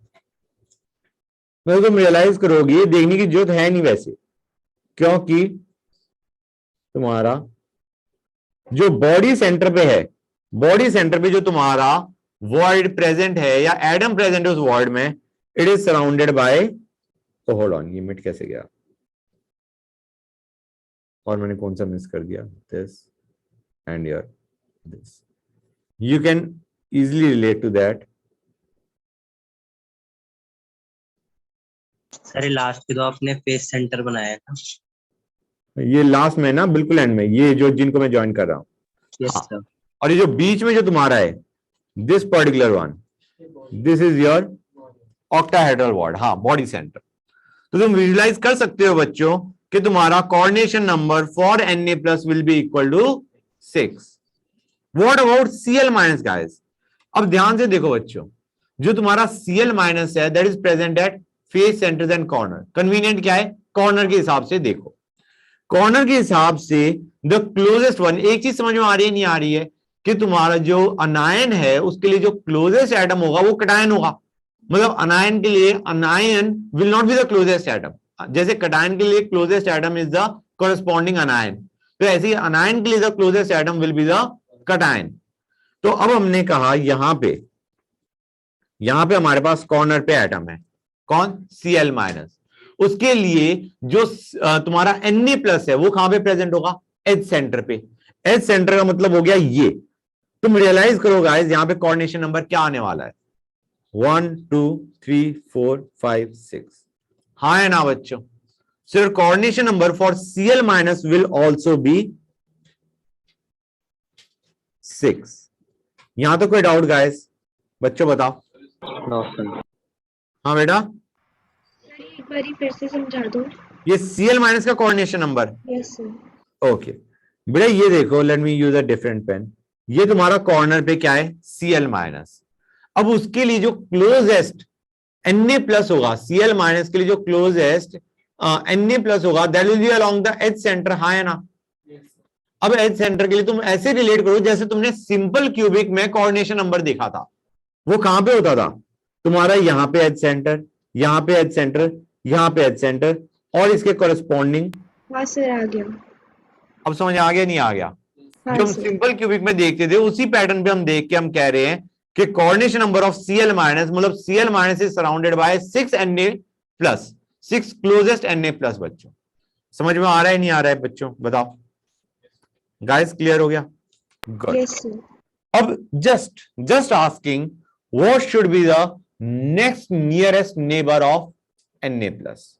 मैं तुम रियलाइज करोगे, देखने की जरूरत है नहीं वैसे, क्योंकि तुम्हारा जो बॉडी सेंटर पे है, बॉडी सेंटर पे जो तुम्हारा वॉइड प्रेजेंट है या एटम प्रेजेंट है उस वॉइड में, इट इज सराउंडेड बाय, तो होल्ड ऑन, ये मिट कैसे गया और मैंने कौन सा मिस कर दिया? This and your this, you can easily relate to that. Sir last पे तो आपने फेस सेंटर बनाया था। ये लास्ट में ना, बिल्कुल एंड में, ये जो जिनको मैं ज्वाइन कर रहा हूं। यस हाँ। सर। और ये जो बीच में जो तुम्हारा है, this particular one, this is your octahedral void, हाँ, बॉडी सेंटर। तो तुम विजुलाइज कर सकते हो बच्चों कि तुम्हारा coordination number for Na+ will be equal to 6। What about Cl- guys? अब ध्यान से देखो बच्चों, जो तुम्हारा Cl- है that is present at face centers and corner. Convenient क्या है? कॉर्नर के हिसाब से देखो, कॉर्नर के हिसाब से द क्लोजेस्ट वन। एक चीज समझ में आ रही है, नहीं आ रही है, कि तुम्हारा जो अनायन है उसके लिए जो क्लोजेस्ट एटम होगा वो कटायन होगा। मतलब अनायन के लिए अनायन will not be the closest atom, जैसे कटायन के लिए closest atom is the corresponding अनायन, तो ऐसे ही अनायन के लिए the closest atom will be the cation. तो अब हमने कहा यहां पे हमारे पास कॉर्नर पे एटम है, कौन? Cl-, उसके लिए जो तुम्हारा Na प्लस है वो कहां पे प्रेजेंट होगा, एच सेंटर पे। एच सेंटर का मतलब हो गया ये। तुम रियलाइज करो गाइस यहां पे कोऑर्डिनेशन नंबर क्या आने वाला है, 1 2 3 4 5 6। हाँ है ना बच्चों? So your coordination number for Cl minus will also be 6। यहां तो कोई डाउट गाइस? बच्चों बताओ। No sir. हाँ बेटा, सर एक बारी फिर से समझा दो। ये Cl माइनस का coordination number. Yes sir. Okay बेटा, ये देखो, let me use a different pen. ये तुम्हारा कॉर्नर पे क्या है, Cl माइनस। अब उसके लिए जो क्लोजेस्ट Na प्लस होगा, Cl माइनस के लिए जो क्लोजेस्ट Na प्लस होगा, that will B along the H centre. हाँ है ना? अब एच सेंटर के लिए तुम ऐसे रिलेट करो जैसे तुमने सिंपल क्यूबिक में कोऑर्डिनेशन नंबर देखा था। वो कहां पे होता था तुम्हारा, यहां पे एच सेंटर, यहां पे एच सेंटर, यहां पे एच सेंटर, और इसके कोरस्पॉन्डिंग। हाँ सर आ गया। अब समझ आ गया नहीं आ गया? हाँ जो हम सर। सिंपल क्यूबिक में देखते थे उसी पैटर्न पे हम देख के हम कह रहे हैं कि coordination number of Cl minus, मतलब Cl minus is surrounded bye 6 Na plus, 6 closest Na plus. बच्चों समझ में आ रहा है नहीं आ रहा है बच्चों, बताओ। गाइस क्लियर हो गया? गुड। Yes sir. अब just asking what should be the next nearest neighbour of Na plus.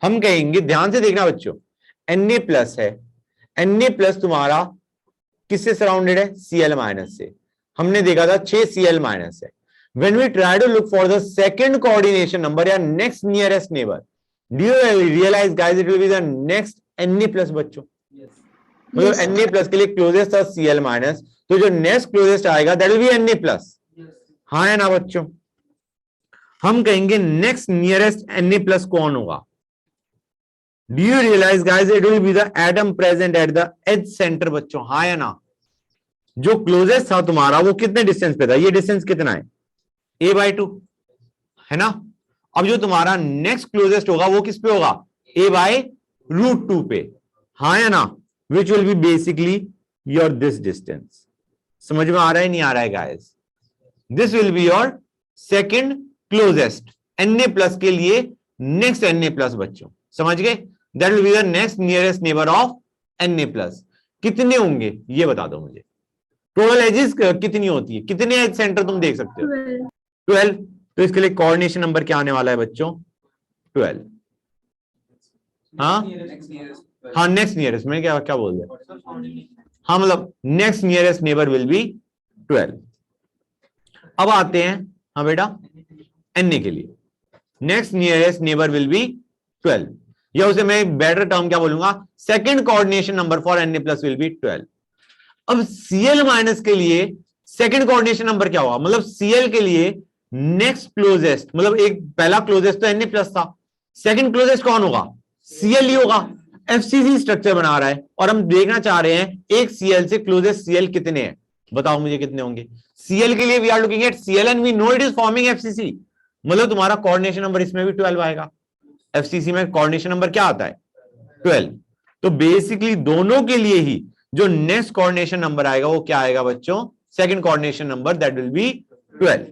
हम कहेंगे, ध्यान से देखना बच्चों, Na प्लस है, Na प्लस तुम्हारा किससे सराउंडेड है, Cl माइनस से। हमने देखा था 6 Cl माइनस है। When we try to look for the second coordination number या next nearest neighbor, do you realize guys it will be the next Na plus बच्चों। मतलब Yes, Na प्लस के लिए क्लोजेस्ट था Cl माइनस, तो जो next closest आएगा that will B Na plus. हाँ है ना बच्चों? हम कहेंगे नेक्स्ट नियरेस्ट Na प्लस कौन होगा? Do you realize guys it will be the atom present at the edge center बच्चों। हाँ या ना? जो क्लोजेस्ट था तुम्हारा वो कितने डिस्टेंस पे था, ये डिस्टेंस कितना है, a/2 है ना? अब जो तुम्हारा नेक्स्ट क्लोजेस्ट होगा वो किस पे होगा, a/√2 पे। हाँ या ना? विच will B basically your this distance. समझ में आ रहा है नहीं आ रहा है guys? This will be your second closest Na plus के लिए नेक्स्ट Na प्लस बच्चों, समझ गए? That will B the next nearest neighbour of Na plus. कितने होंगे ये बता दो मुझे। टोटल एजेस कितनी होती है, कितने एज सेंटर तुम देख सकते हो, 12। तो इसके लिए कोऑर्डिनेशन नंबर क्या आने वाला है बच्चों, 12। हाँ हाँ, नेक्स्ट नियरेस्ट, मैं क्या क्या बोल दिया, हाँ मतलब next nearest neighbour will be 12। अब आते हैं, हाँ बेटा, Na के लिए next nearest neighbour will be 12, या उसे मैं बेटर टर्म क्या बोलूंगा, second coordination number for Na plus will be 12। अब Cl माइनस के लिए सेकंड कोऑर्डिनेशन नंबर क्या होगा, मतलब Cl के लिए नेक्स्ट क्लोजेस्ट, मतलब एक पहला क्लोजेस्ट तो Na प्लस था, सेकंड क्लोजेस्ट कौन होगा, Cl ही होगा। FCC स्ट्रक्चर बना रहा है और हम देखना चाह रहे हैं एक Cl से क्लोजेस्ट Cl कितने हैं, बताओ मुझे कितने होंगे। Cl के लिए we are looking at Cl and we know it is forming FCC, मतलब तुम्हारा कोऑर्डिनेशन नंबर इसमें भी 12 आएगा। FCC में कोऑर्डिनेशन नंबर क्या आता है, 12। तो बेसिकली दोनों के लिए ही जो नेक्स्ट कोऑर्डिनेशन नंबर आएगा वो क्या आएगा बच्चों, second coordination number, that will B 12।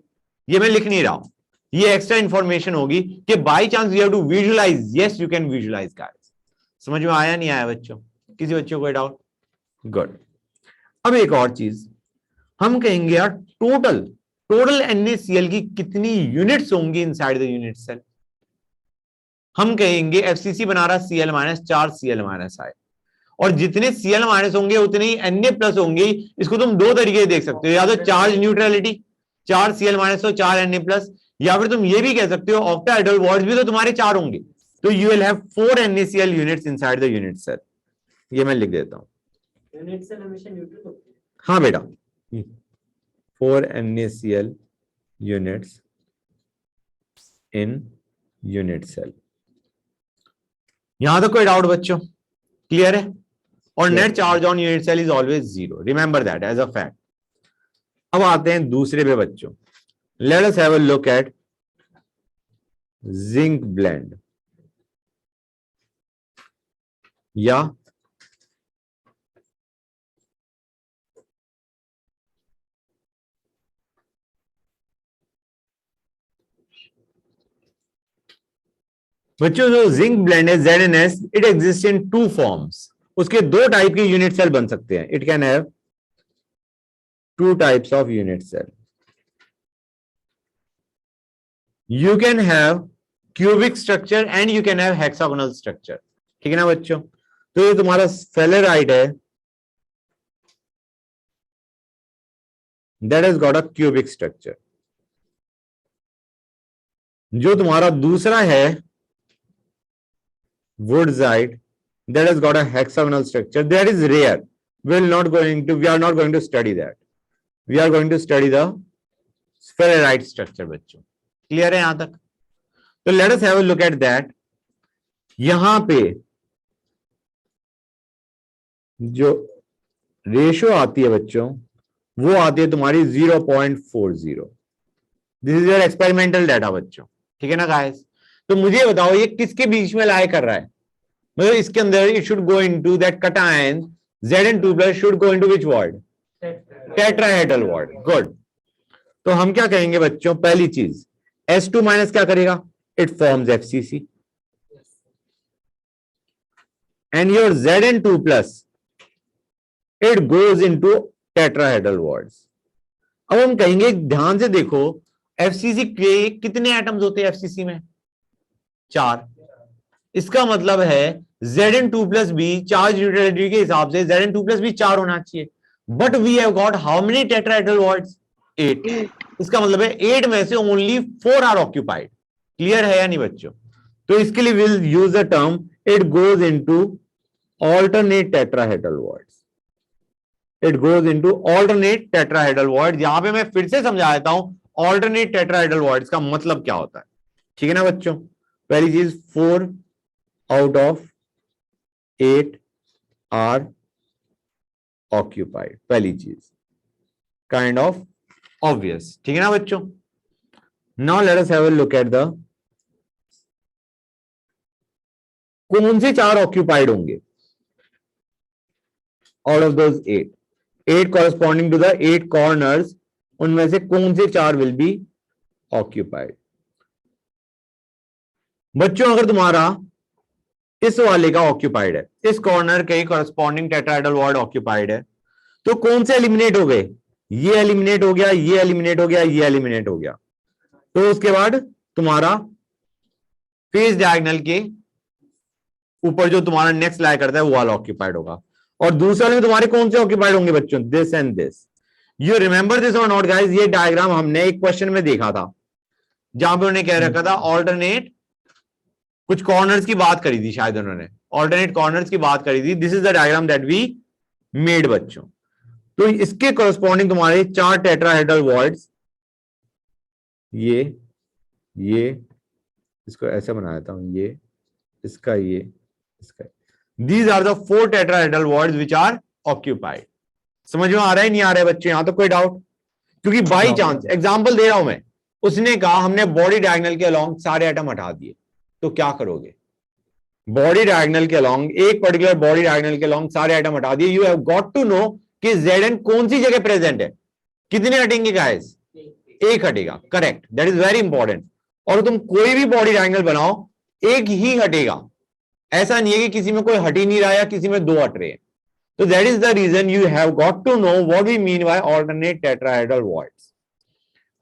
ये मैं लिख नहीं रहा हूं, ये एक्स्ट्रा इंफॉर्मेशन होगी कि by chance you have to visualize, yes you can visualize guys. समझ में आया नहीं आया बच्चों, किसी बच्चों को कोई डाउट? गुड। अब एक और चीज हम कहेंगे यार, टोटल NaCl की कितनी यूनिट्स होंगी इनसाइड द यूनिट सेल। हम कहेंगे FCC बना रहा Cl माइनस, 4 Cl माइनस आए, और जितने Cl माइनस होंगे उतने ही Na प्लस होंगे। इसको तुम दो तरीके से देख सकते हो, या तो चार्ज न्यूट्रलिटी, 4 Cl माइनस तो 4 Na प्लस, या फिर तुम ये भी कह सकते हो ऑक्टाहेड्रल बॉन्ड्स भी तो तुम्हारे 4 होंगे, तो you will have 4 NaCl units inside the unit cell. ये मैं लिख देता हूं। यूनिट सेल हमेशा न्यूट्रल होती है। हाँ बेटा, 4 NaCl units in unit cell. यहां तक कोई डाउट बच्चों, क्लियर है? और net charge on unit cell is always 0, remember that as a fact. अब आते हैं दूसरे पे बच्चों, let us have a look at zinc blende या बच्चों जो जिंक ब्लेंड है ZnS, it exist in two forms, उसके दो टाइप के यूनिट सेल बन सकते हैं. It can have two types of unit cell. You can have cubic structure and you can have hexagonal structure. ठीक है ना बच्चों. तो ये तुम्हारा फेलेराइट है, that has got a cubic structure. जो तुम्हारा दूसरा है wurtzite, that has got a hexagonal structure, that is rare. We are not going to study that. We are going to study the spheroid structure. बच्चों clear है यहां तक? तो let us have a look at that. यहां पे जो ratio आती है बच्चों, वो आती है तुम्हारी 0.40. This is your experimental data बच्चों. ठीक है ना गाइस. तो मुझे बताओ ये किसके बीच में लाई कर रहा है? मतलब इसके अंदर it should go into that cation Zn2+ should go into which word? Tetrahedral word. Good. तो हम क्या कहेंगे बच्चों? पहली चीज S2- क्या करेगा? It forms FCC and your Zn2+ it goes into tetrahedral voids. अब हम कहेंगे ध्यान से देखो, FCC के कितने एटम्स होते हैं FCC में? 4. इसका मतलब है Zn2+ भी चार्ज न्यूट्रलिटी के हिसाब से Zn2+ भी 4 होना चाहिए. But we have got how many tetrahedral voids? 8. इसका मतलब है 8 में से ओनली 4 आर ऑक्यूपाइड. क्लियर है या नहीं बच्चों? तो इसके लिए will use the term it goes into alternate tetrahedral words. It goes into alternate tetrahedral word. यहां पे मैं फिर से समझा देता हूं ऑल्टरनेट टेट्राहेड्रल वर्ड्स का मतलब क्या होता है. ठीक है ना बच्चों. पहली चीज 4 out of 8 are occupied. पहली चीज काइंड ऑफ ऑब्वियस. ठीक है ना बच्चों. Now let us have a look at the कौन से 4 ऑक्यूपाइड होंगे out of those 8 corresponding to the 8 corners. उनमें से कौन से 4 विल बी ऑक्यूपाइड? बच्चों अगर तुम्हारा इस वाले का ऑक्यूपाइड है, इस कॉर्नर के कॉरेस्पॉन्डिंग टेट्राहेड्रल वर्ड ऑक्यूपाइड है, तो कौन से एलिमिनेट हो गए? ये एलिमिनेट हो गया, ये एलिमिनेट हो गया, ये एलिमिनेट हो गया. तो उसके बाद तुम्हारा फेस डायगोनल के ऊपर जो तुम्हारा नेक्स्ट लाई करता है वो वाला ऑक्यूपाइड होगा. और दूसरे में तुम्हारे कौन से ऑक्यूपाइड होंगे बच्चों? This and this. You remember this और नॉट गाइस? ये डायग्राम हमने एक क्वेश्चन में देखा था जहां पे उन्होंने कह रखा था ऑल्टरनेट कुछ कॉर्नर्स की बात करी थी, शायद उन्होंने ऑल्टरनेट कॉर्नर्स की बात करी थी. This is the diagram that we made बच्चों. तो इसके कॉरेस्पॉन्डिंग तुम्हारे 4 टेट्राहेड्रल वर्ड्स, ये इसको ऐसे बना देता हूं, ये इसका, इसका. These are the 4 tetrahedral voids which are occupied. समझ में आ रहा है नहीं आ रहा है बच्चों? यहां तो कोई डाउट? क्योंकि बाई चांस एग्जाम्पल दे रहा हूं मैं, उसने कहा हमने बॉडी डायगोनल के अलोंग सारे एटम हटा दिए, तो क्या करोगे? बॉडी डायगोनल के अलोंग, एक पर्टिकुलर बॉडी डायगोनल के अलोंग सारे आइटम हटा दिए. You have got to know कि Zn कौन सी जगह प्रेजेंट है. कितने हटेंगे गाइस? एक हटेगा. Correct. That is very important. और तुम कोई भी बॉडी डायगोनल बनाओ, एक ही हटेगा. ऐसा नहीं है कि किसी में कोई हट ही नहीं रहा है, किसी में 2 हट रहे हैं. तो that is the reason you have got to know what we mean by alternate tetrahedral voids.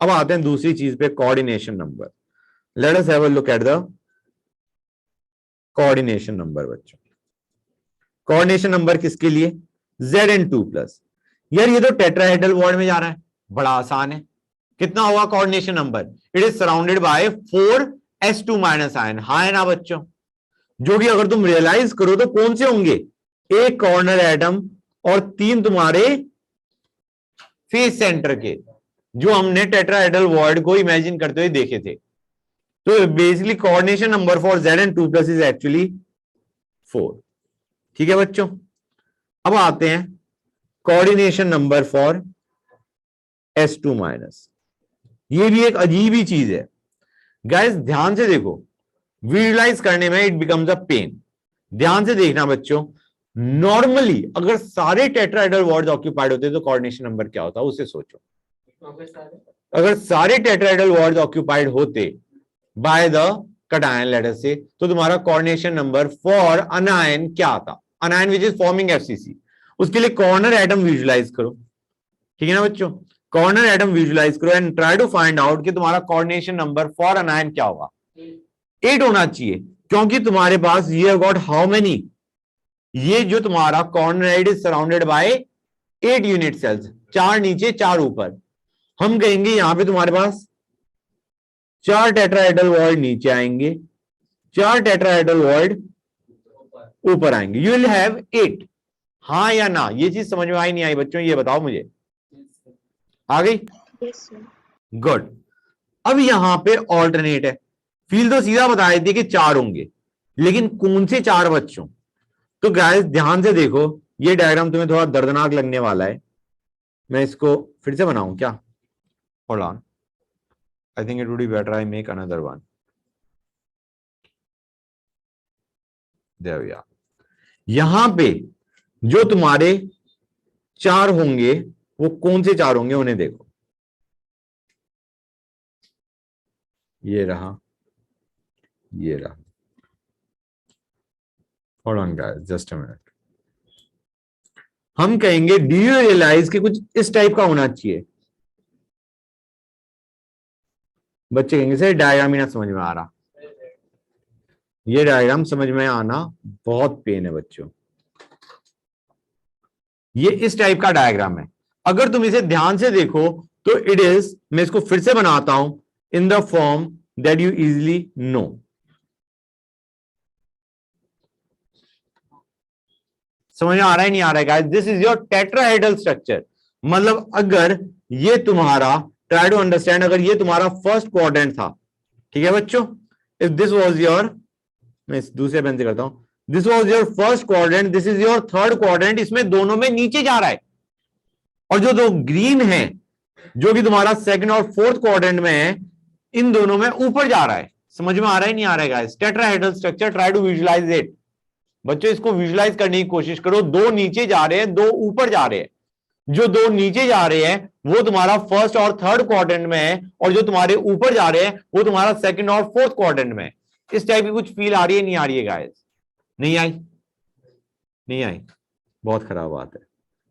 अब आते हैं दूसरी चीज पे, coordination number. Let us have a look at the coordination number बच्चों. कोऑर्डिनेशन नंबर किसके लिए? Zn2+. यार ये तो टेट्राहेड्रल वर्ड में जा रहा है, बड़ा आसान है. कितना होगा coordination number? It is surrounded bye 4 S2- ion. हाँ है ना बच्चों? जो कि अगर तुम रियलाइज करो तो कौन से होंगे? एक कॉर्नर एटम और 3 तुम्हारे फेस सेंटर के, जो हमने टेट्राहेड्रल वर्ड को इमेजिन करते हुए देखे थे. तो basically coordination number for Zn2+ is actually 4. ठीक है बच्चों. अब आते हैं कोऑर्डिनेशन नंबर फॉर S2-. ये भी एक अजीब ही चीज है गाइस. ध्यान से देखो, विजुअलाइज करने में इट बिकम्स अ पेन. ध्यान से देखना बच्चों. नॉर्मली अगर सारे टेट्राहेड्रल वर्ड्स ऑक्यूपाइड होते तो कोऑर्डिनेशन नंबर क्या होता? उसे सोचो. अगर सारे टेट्राहेड्रल वर्ड्स ऑक्यूपाइड होते by the cation later से, तो तुम्हारा कोऑर्डिनेशन नंबर फॉर अनायन क्या आता? Anion which is forming FCC. उसके लिए कॉर्नर एटम विजुलाइज करो, ठीक है ना बच्चों? कॉर्नर एटम विजुलाइज करो and try to find out कि तुम्हारा कोऑर्डिनेशन नंबर फॉर अनायन क्या होगा। 8 होना चाहिए, क्योंकि तुम्हारे पास ये गॉट हाउ मेनी, ये जो तुम्हारा corner is surrounded by 8 unit cells, 4 नीचे 4 ऊपर। हम कहेंगे यहां पे तुम्हारे पास 4 टेट्राहेड्रल वॉइड नीचे आएंगे, 4 टेट्राहेड्रल वॉइड ऊपर आएंगे, यू विल हैव 8। हाँ या ना? ये चीज समझ में आई नहीं आई बच्चों, ये बताओ मुझे। आ गई? Yes sir. गुड। अब यहां पे ऑल्टरनेट है, फील तो सीधा बता देती है कि 4 होंगे, लेकिन कौन से 4 बच्चों? तो गाइस ध्यान से देखो, ये डायग्राम तुम्हें थोड़ा दर्दनाक लगने वाला है। मैं इसको फिर से बनाऊं क्या? Hold on, I think it would be better I make another one. There we are. यहां पे जो तुम्हारे 4 होंगे वो कौन से 4 होंगे उन्हें देखो। ये रहा, ये रहा। Hold on guys, just a minute. हम कहेंगे डू यू रियलाइज कि कुछ इस टाइप का होना चाहिए? बच्चे कहेंगे सर डायग्राम ही ना समझ में आ रहा। ये डायग्राम समझ में आना बहुत पेन है बच्चों। ये इस टाइप का डायग्राम है, अगर तुम इसे ध्यान से देखो तो इट इज, मैं इसको फिर से बनाता हूं, in the form that you easily know. समझ में आ रहा है नहीं आ रहा है guys? This is your tetrahedral structure. मतलब अगर ये तुम्हारा, ट्राई टू अंडरस्टैंड, अगर ये तुम्हारा फर्स्ट क्वाड्रेंट था, ठीक है बच्चों, इफ दिस वाज योर, मैं इस दूसरे पेन से करता हूं, this was your first quadrant, this is your third quadrant, इसमें दोनों में नीचे जा रहा है, और जो दो ग्रीन है जो कि तुम्हारा सेकंड और फोर्थ क्वाड्रेंट में है, इन दोनों में ऊपर जा रहा है। समझ में आ रहा है नहीं आ रहा है guys? Tetrahedral structure, try to visualize it. बच्चों इसको विजुलाइज करने की कोशिश करो। 2 नीचे जा रहे हैं, 2 ऊपर जा रहे हैं। जो 2 नीचे जा रहे हैं वो तुम्हारा फर्स्ट और थर्ड क्वाड्रेंट में है, और जो तुम्हारे ऊपर जा रहे हैं वो तुम्हारा सेकंड और फोर्थ क्वाड्रेंट में है। इस टाइप की कुछ फील आ रही है नहीं आ रही है गाइस? नहीं आई? नहीं आई? बहुत खराब बात है।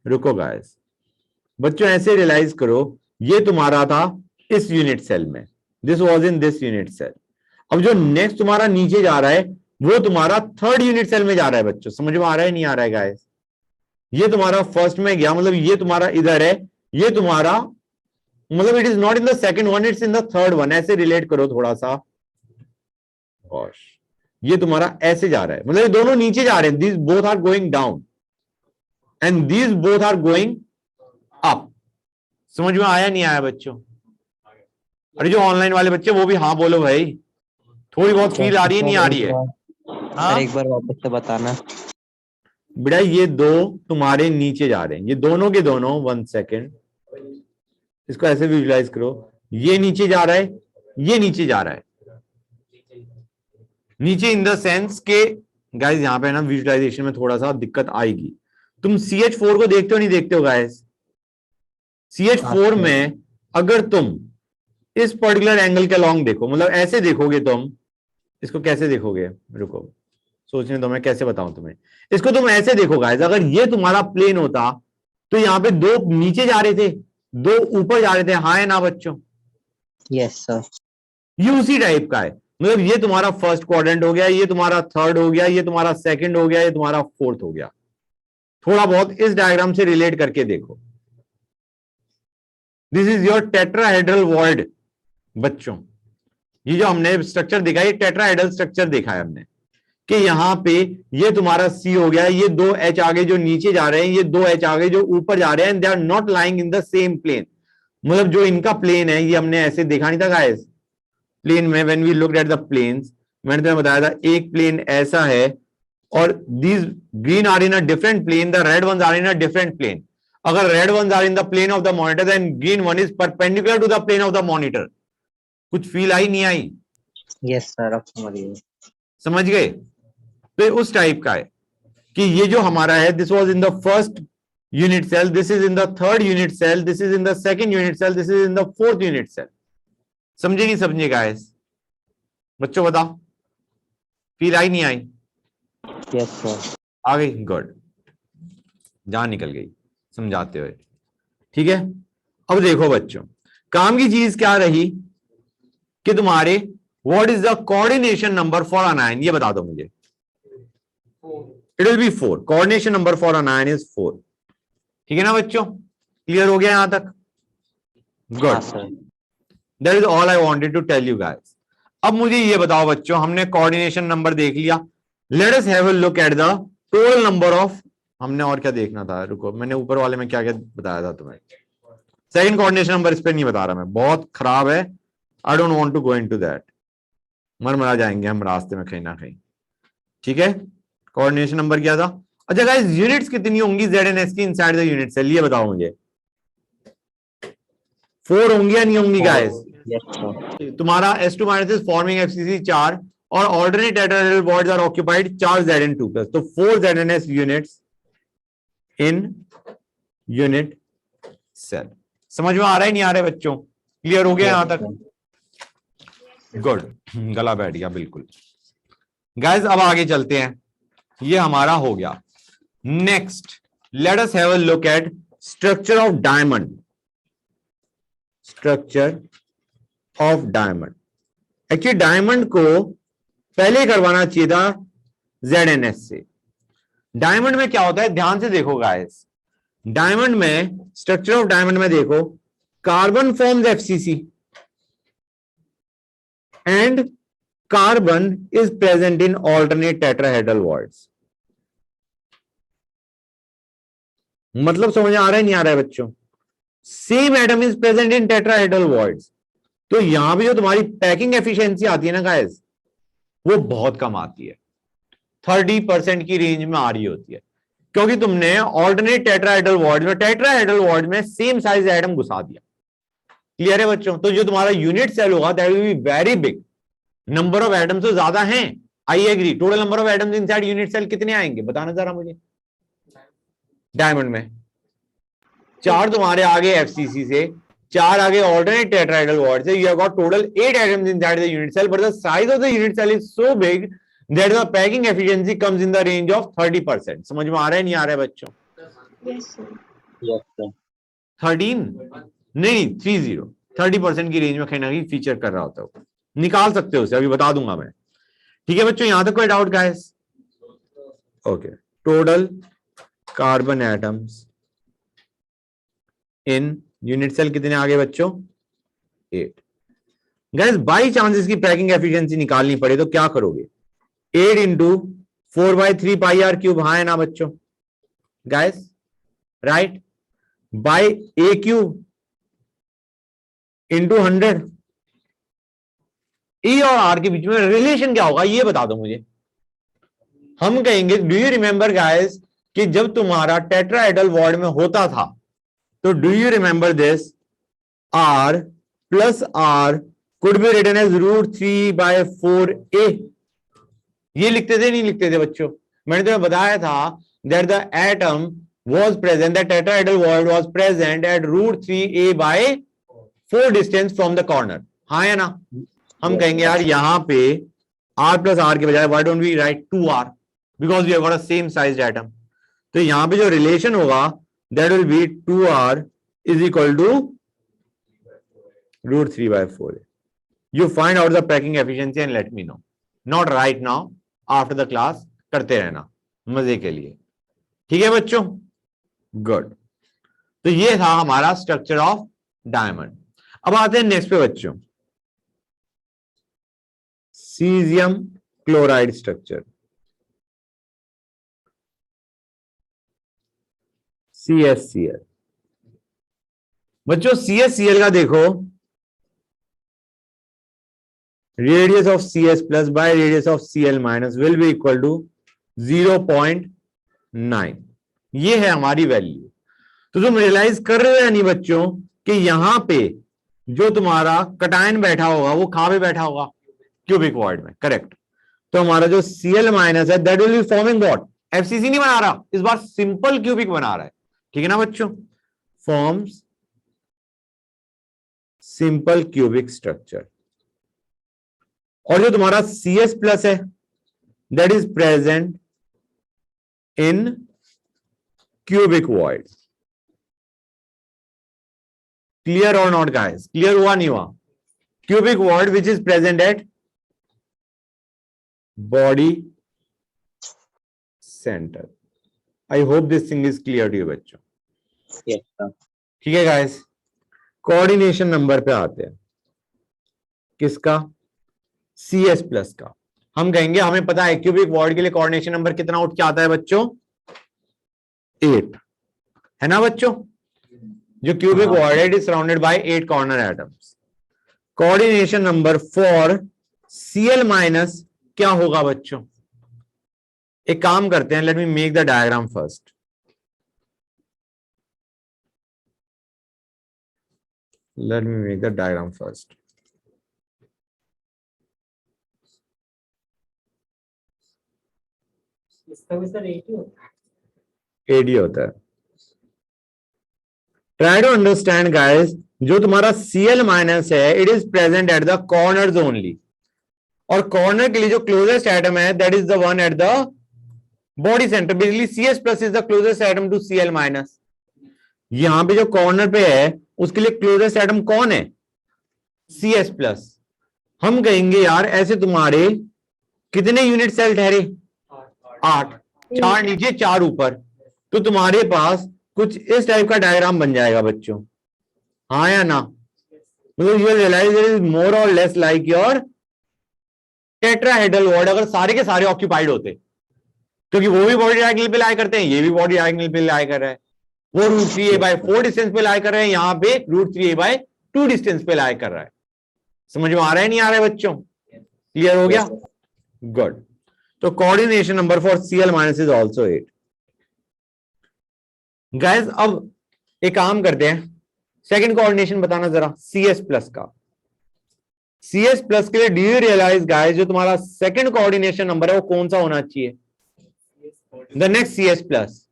रुको गाइस, बच्चों ऐसे रियलाइज करो, ये तुम्हारा था इस यूनिट सेल में, this was in this unit cell. अब जो नेक्स्ट तुम्हारा नीचे जा रहा है वो तुम्हारा थर्ड यूनिट सेल में जा रहा है। बच्चों समझ में आ रहा है नहीं आ रहा है गाइस? ये तुम्हारा फर्स्ट में गया, मतलब ये तुम्हारा इधर है, ये तुम्हारा, मतलब it is not in the second one, it's in the third one. ऐसे रिलेट करो थोड़ा सा। गोश, ये तुम्हारा ऐसे जा रहा है, मतलब ये दोनों नीचे जा रहे हैं, these both are going down and these both are going up. समझ में आया नहीं आया बच्चों? अरे जो ऑनलाइन वाले बच्चे वो भी हाँ बोलो भाई, थोड़ी बहुत फील आ रही है नहीं आ रही है? हाँ एक बार वापस से बताना। बेटा ये 2 तुम्हारे नीचे जा रहे हैं, ये दोनों के दोनों, 1 सेकेंड, इसको ऐसे विजुलाइज करो, ये नीचे जा रहा है, ये नीचे जा रहा है। नीचे इन द सेंस के गाइस, यहां पे ना विजुलाइजेशन में थोड़ा सा दिक्कत आएगी। तुम CH4 को देखते हो नहीं देखते हो गाइस? CH4 में अगर तुम इस पर्टिकुलर एंगल के अलोंग देखो, मतलब ऐसे देखोगे तुम, इसको कैसे देखोगे? रुको सोचने दो, मैं कैसे बताऊं तुम्हें। इसको तुम ऐसे देखो गाइस, अगर ये तुम्हारा प्लेन होता तो यहाँ पे 2 नीचे जा रहे थे, 2 ऊपर जा रहे थे, हाँ या ना बच्चों? Yes sir. ये उसी टाइप का है, मतलब ये तुम्हारा फर्स्ट क्वाड्रेंट हो गया, ये तुम्हारा थर्ड हो गया, ये तुम्हारा सेकंड हो गया, ये तुम्हारा फोर्थ हो गया। थोड़ा बहुत इस डायग्राम से रिलेट करके देखो। This is your tetrahedral void. बच्चों ये जो हमने स्ट्रक्चर देखा है, टेट्राहेड्रल स्ट्रक्चर देखा है हमने, कि यहां पे ये तुम्हारा C हो गया, ये 2 H आगे जो नीचे जा रहे हैं, ये 2 H आगे जो ऊपर जा रहे हैं, they are not lying in the same plane. मतलब जो इनका प्लेन है, ये हमने ऐसे देखा नहीं था गाइस प्लेन में। When we looked at the planes, मैंने तुम्हें बताया था एक प्लेन ऐसा है, और these green are in a different plane, the red ones are in a different plane. अगर red ones are in the plane of the monitor, then green one is perpendicular to the plane of the monitor. कुछ feel आई नहीं आई? Yes sir, अब समझ गए। समझ गए? तो ये उस टाइप का है कि ये जो हमारा है, this was in the first unit cell, this is in the third unit cell, this is in the second unit cell, this is in the fourth unit cell. समझे नहीं समझे गाइस? बच्चों बताओ। फील आई नहीं आई? Yes sir. आ गई, good, जान निकल गई समझाते हुए। ठीक है, अब देखो बच्चों, काम की चीज क्या रही कि तुम्हारे what is the coordination number for अनायन, ये बता दो मुझे। 4 it will be 4, coordination number for अनायन is 4। ठीक है ना बच्चों, क्लियर हो गया यहां तक? हाँ good, sir. That is all I wanted to tell you guys. अब मुझे ये बताओ बच्चों, हमने कोऑर्डिनेशन नंबर देख लिया, late us have a look at the total number of, हमने और क्या देखना था, रुको मैंने ऊपर वाले में क्या क्या बताया था तुम्हें। सेकंड कोऑर्डिनेशन नंबर इस पे नहीं बता रहा मैं, बहुत खराब है, I don't want to go into that, मर जाएंगे हम रास्ते में कहीं ना कहीं। ठीक है, कोऑर्डिनेशन नंबर क्या था? अच्छा गाइस, यूनिट्स कितनी होंगी ZNS की इनसाइड द यूनिट सेल, ये बताओ मुझे। 4 होंगी या नहीं होंगी गाइस? Yes sir. तुम्हारा S2 minus is forming FCC 4 और alternate tetrahedral bonds are occupied 4 ZN2 plus, तो 4 ZNS units in unit cell. समझ में आ रहा है नहीं आ रहा है बच्चों? क्लियर हो गया यहां तक? गुड, गला बैठ गया बिल्कुल। गाइस अब आगे चलते हैं, ये हमारा हो गया। Next let us have a look eight structure of diamond. Structure of diamond, actually diamond को पहले करवाना चाहिए था ZNS से। डायमंड में क्या होता है, ध्यान से देखो गाइस, डायमंड में स्ट्रक्चर ऑफ डायमंड में देखो, carbon forms FCC and carbon is present in alternate tetrahedral bonds. मतलब समझ आ रहा है नहीं आ रहा है बच्चों? Same atom is present in tetrahedral bonds, तो यहां भी जो तुम्हारी पैकिंग एफिशिएंसी आती है ना गाइस, वो बहुत कम आती है, 30% की रेंज में आ रही होती है, क्योंकि तुमने ऑल्टरनेट टेट्राहेड्रल बॉन्ड्स में, टेट्राहेड्रल बॉन्ड्स में सेम साइज एटम घुसा दिया। क्लियर है बच्चों? तो जो तुम्हारा यूनिट सेल होगा that will be very big, number of atoms तो ज्यादा हैं, I agree. Total number of atoms inside unit cell कितने आएंगे बताना जरा मुझे। डायमंड में 4 तुम्हारे आगे FCC से, 4 आगे ऑल्टरनेट टेट्राहेड्रल बॉन्ड से, you have got total 8 atoms inside the unit cell, but the size of the unit cell is so big that the packing efficiency comes in the range of 30%. समझ में आ रहा है नहीं आ रहा है बच्चों? Yes sir. Yes sir. 13 नहीं 30, 30% की रेंज में कहीं ना कहीं फीचर कर रहा होता है, निकाल सकते हो उसे, अभी बता दूंगा मैं। ठीक है बच्चों, यहां तक कोई doubt guys? Okay, total carbon atoms in unit cell कितने आ गए बच्चों? 8। गाइस बाई चांस इसकी पैकिंग एफिशिएंसी निकालनी पड़े तो क्या करोगे? 8 इंटू 4/3 पाई आर क्यूब, हाँ है ना बच्चों guys? Right, by A cube into 100। ई और आर के बीच में रिलेशन क्या होगा ये बता दो मुझे। हम कहेंगे डू यू रिमेंबर गाइस कि जब तुम्हारा टेट्राहेड्रल बॉन्ड में होता था, तो do you remember this, R plus R could be written as √3/4a। ये लिखते थे नहीं लिखते थे बच्चों? मैंने तुम्हें बताया था that the atom was present, the tetrahedral bond was present at √3a/4 distance from the corner, हाँ या ना? हम कहेंगे यार यहां पे R प्लस R के बजाय why don't we write 2R, because we have got a same sized atom. तो यहां पे जो रिलेशन होगा that will be 2R is equal to √3/4. You find out the packing efficiency and let me know. Not right now, after the class. करते रहना मजे के लिए, ठीक है बच्चों? गुड, तो ये था हमारा स्ट्रक्चर ऑफ डायमंड। अब आते हैं नेक्स्ट पे बच्चों, सीजियम क्लोराइड स्ट्रक्चर, CSCl। बच्चों CSCl का देखो, radius of CS plus by radius of Cl minus will be equal to 0.9। ये है हमारी वैल्यू। तो तुम रियलाइज कर रहे हो या नहीं बच्चों कि यहां पे जो तुम्हारा कटायन बैठा होगा वो कहां पे बैठा होगा? क्यूबिक वॉइड में, करेक्ट। तो हमारा जो Cl माइनस है that will be forming what? FCC नहीं बना रहा इस बार, सिंपल क्यूबिक बना रहा है, ठीक है ना बच्चों? Forms simple cubic structure. और जो तुम्हारा CS प्लस है that is present in cubic void. Clear or not, guys? Clear हुआ नहीं हुआ? Cubic void which is present at body center. I hope this thing is clear to you बच्चों. Yes, sir. ठीक है guys, coordination number पे आते हैं. किसका? CS प्लस का. हम कहेंगे हमें पता है क्यूबिक वॉइड के लिए कोऑर्डिनेशन नंबर कितना उठ के आता है बच्चों? 8 है ना बच्चों? जो cubic void is surrounded by 8 corner atoms. Coordination number for Cl minus क्या होगा बच्चों? एक काम करते हैं, late me make the diagram first. Let me make the diagram first. इसका भी सर एक ही होता है। AD होता है. Try to understand guys, जो तुम्हारा Cl माइनस है, it is present at the corners only. और कॉर्नर के लिए जो क्लोजेस्ट एटम है, that is the one at the body center. Basically CS plus is the closest atom to Cl minus. यहां पे जो कॉर्नर पे है उसके लिए क्लोजेस्ट एटम कौन है? CS plus. हम कहेंगे यार ऐसे तुम्हारे कितने यूनिट सेल ठहरे? 8. 4 नीचे 4 ऊपर. तो तुम्हारे पास कुछ इस टाइप का डायग्राम बन जाएगा बच्चों. हाँ या ना? मतलब you will realize it is more or less like your tetrahedral void अगर सारे के सारे ऑक्यूपाइड होते, क्योंकि वो भी बॉडी डायगोनल पे लाई करते हैं, ये भी बॉडी डायगोनल पे लाई कर रहा है. वो √3a/4 डिस्टेंस पे लाई कर रहे हैं, यहां पे √3a/2 डिस्टेंस पे लाई कर रहा है. समझ में आ रहा है नहीं आ रहा है बच्चों? क्लियर हो गया? गुड. तो coordination number for Cl minus is also 8. Guys अब एक काम करते हैं, सेकंड कोऑर्डिनेशन बताना जरा CS प्लस का. CS प्लस के लिए डू यू रियलाइज गाइस जो तुम्हारा सेकंड कोऑर्डिनेशन नंबर है वो कौन सा होना चाहिए? द नेक्स्ट CS प्लस,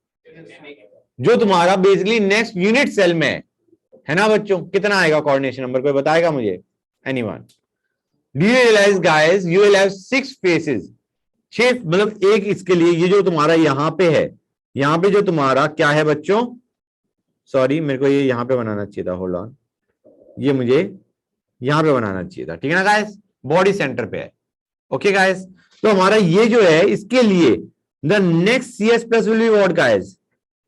जो तुम्हारा बेसिकली नेक्स्ट यूनिट सेल में है ना बच्चों? कितना आएगा कोऑर्डिनेशन नंबर, कोई बताएगा मुझे? Anyone? Do you realize guys you will have 6 faces. 6 मतलब एक इसके लिए, ये जो तुम्हारा यहां पे है, यहां पे जो तुम्हारा क्या है बच्चों? सॉरी मेरे को ये यहां पे बनाना चाहिए था. होल्ड ऑन, ये मुझे यहां पे बनाना चाहिए था. ठीक है ना गाइस? बॉडी सेंटर पे है. ओके गाइस, तो हमारा ये जो है इसके लिए the next CS plus will be what guys?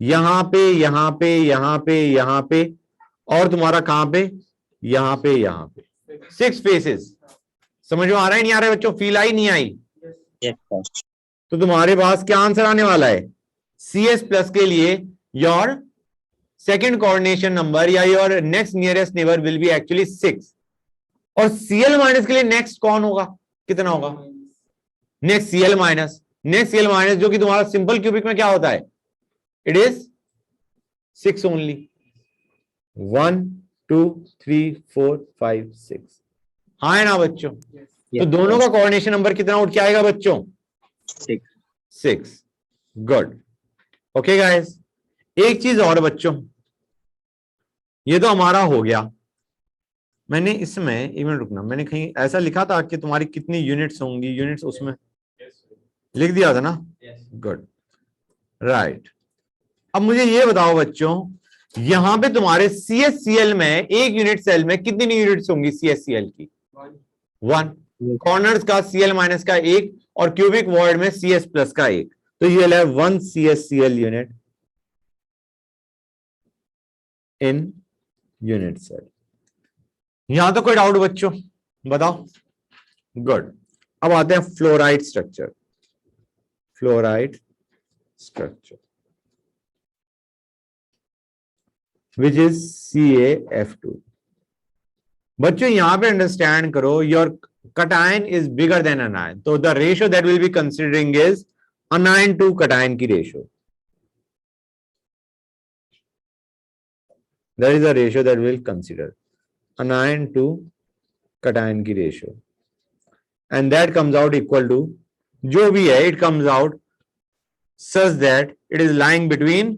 यहां पे, यहां पे, यहां पे, यहां पे, और तुम्हारा कहां पे? यहां पे, यहां पे. 6 फेसेस. समझ में आ रहा है नहीं आ रहा है बच्चों? फील आई नहीं आई? Yes, sir. तो तुम्हारे पास क्या आंसर आने वाला है? CS प्लस के लिए योर सेकेंड कोऑर्डिनेशन नंबर या your next nearest neighbour will be actually 6. और Cl माइनस के लिए नेक्स्ट कौन होगा? कितना होगा? Next Cl minus. Next Cl minus जो कि तुम्हारा सिंपल क्यूबिक में क्या होता है? It is 6 only. 1 2 3 4 5 6. हाँ है ना बच्चों? तो दोनों का कोऑर्डिनेशन नंबर कितना उठ के आएगा बच्चों? 6. गुड. ओके गाइस, एक चीज और बच्चों, ये तो हमारा हो गया. मैंने इसमें एक मिनट रुकना, मैंने कहीं ऐसा लिखा था कि तुम्हारी कितनी यूनिट्स होंगी, यूनिट्स उसमें लिख दिया था ना? गुड. राइट. अब मुझे ये बताओ बच्चों, यहां पे तुम्हारे CSCl में एक यूनिट सेल में कितनी यूनिट्स होंगी CSCl की? 1. कॉर्नर्स का Cl माइनस का 1 और क्यूबिक वॉइड में CS प्लस का 1. तो ये है 1 CSCl unit in unit cell. यहां तो कोई डाउट बच्चों? बताओ. गुड. अब आते हैं fluoride structure. Fluoride structure which is CaF2. बच्चों यहां पे अंडरस्टैंड करो, your cation is bigger than anion, तो the ratio that will be considering is anion to cation की ratio. That is the ratio that will consider, anion to cation की ratio, and that comes out equal to, जो भी है it comes out such that it is lying between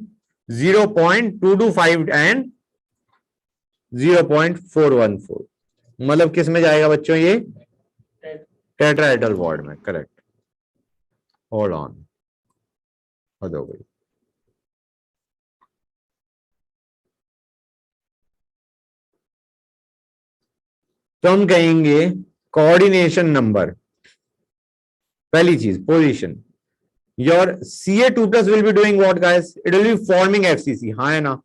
0.225 and 0.414. मतलब किस में जाएगा बच्चों? ये टेट्राहेड्रल वॉर्ड में. करेक्ट. होल्ड ऑन, हद हो गई। तो हम कहेंगे कोऑर्डिनेशन नंबर, पहली चीज position, your Ca2+ will be doing what guys? It will be forming FCC, हाँ है ना?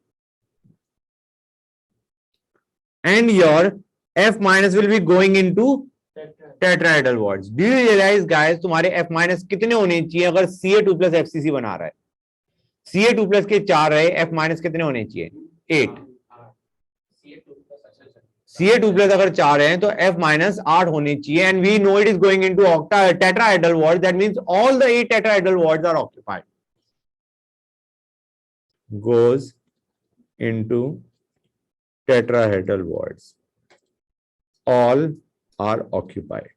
And your F- will be going into tetrahedral bonds. Do you realize guys तुम्हारे F- कितने होने चाहिए अगर Ca2+ FCC बना रहा है? Ca2+ के 4 रहे, F- कितने होने चाहिए? 8। Ca2+ अगर 4 हैं तो F- 8 होने चाहिए, and we know it is going into tetrahedral bonds. That means all the 8 tetrahedral bonds are occupied. Goes into tetrahedral bonds. All are occupied.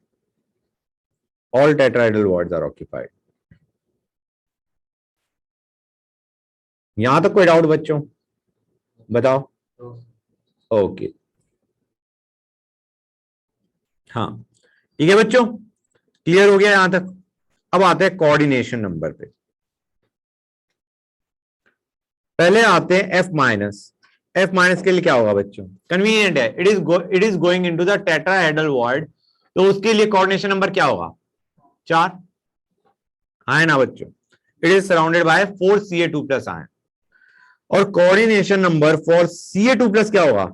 All tetrahedral bonds are occupied. यहां तक कोई doubt बच्चों? बताओ। Okay, हाँ ठीक है बच्चों, clear हो गया यहां तक। अब आते हैं कोऑर्डिनेशन नंबर पे। पहले आते हैं F- के लिए क्या होगा बच्चों? कन्वीनियंट है, it is going into the tetrahedral void, तो उसके लिए कोऑर्डिनेशन नंबर क्या होगा? 4, हाँ है ना बच्चों? It is surrounded bye 4 Ca2+ ion. और कोऑर्डिनेशन नंबर फॉर Ca2+ क्या होगा?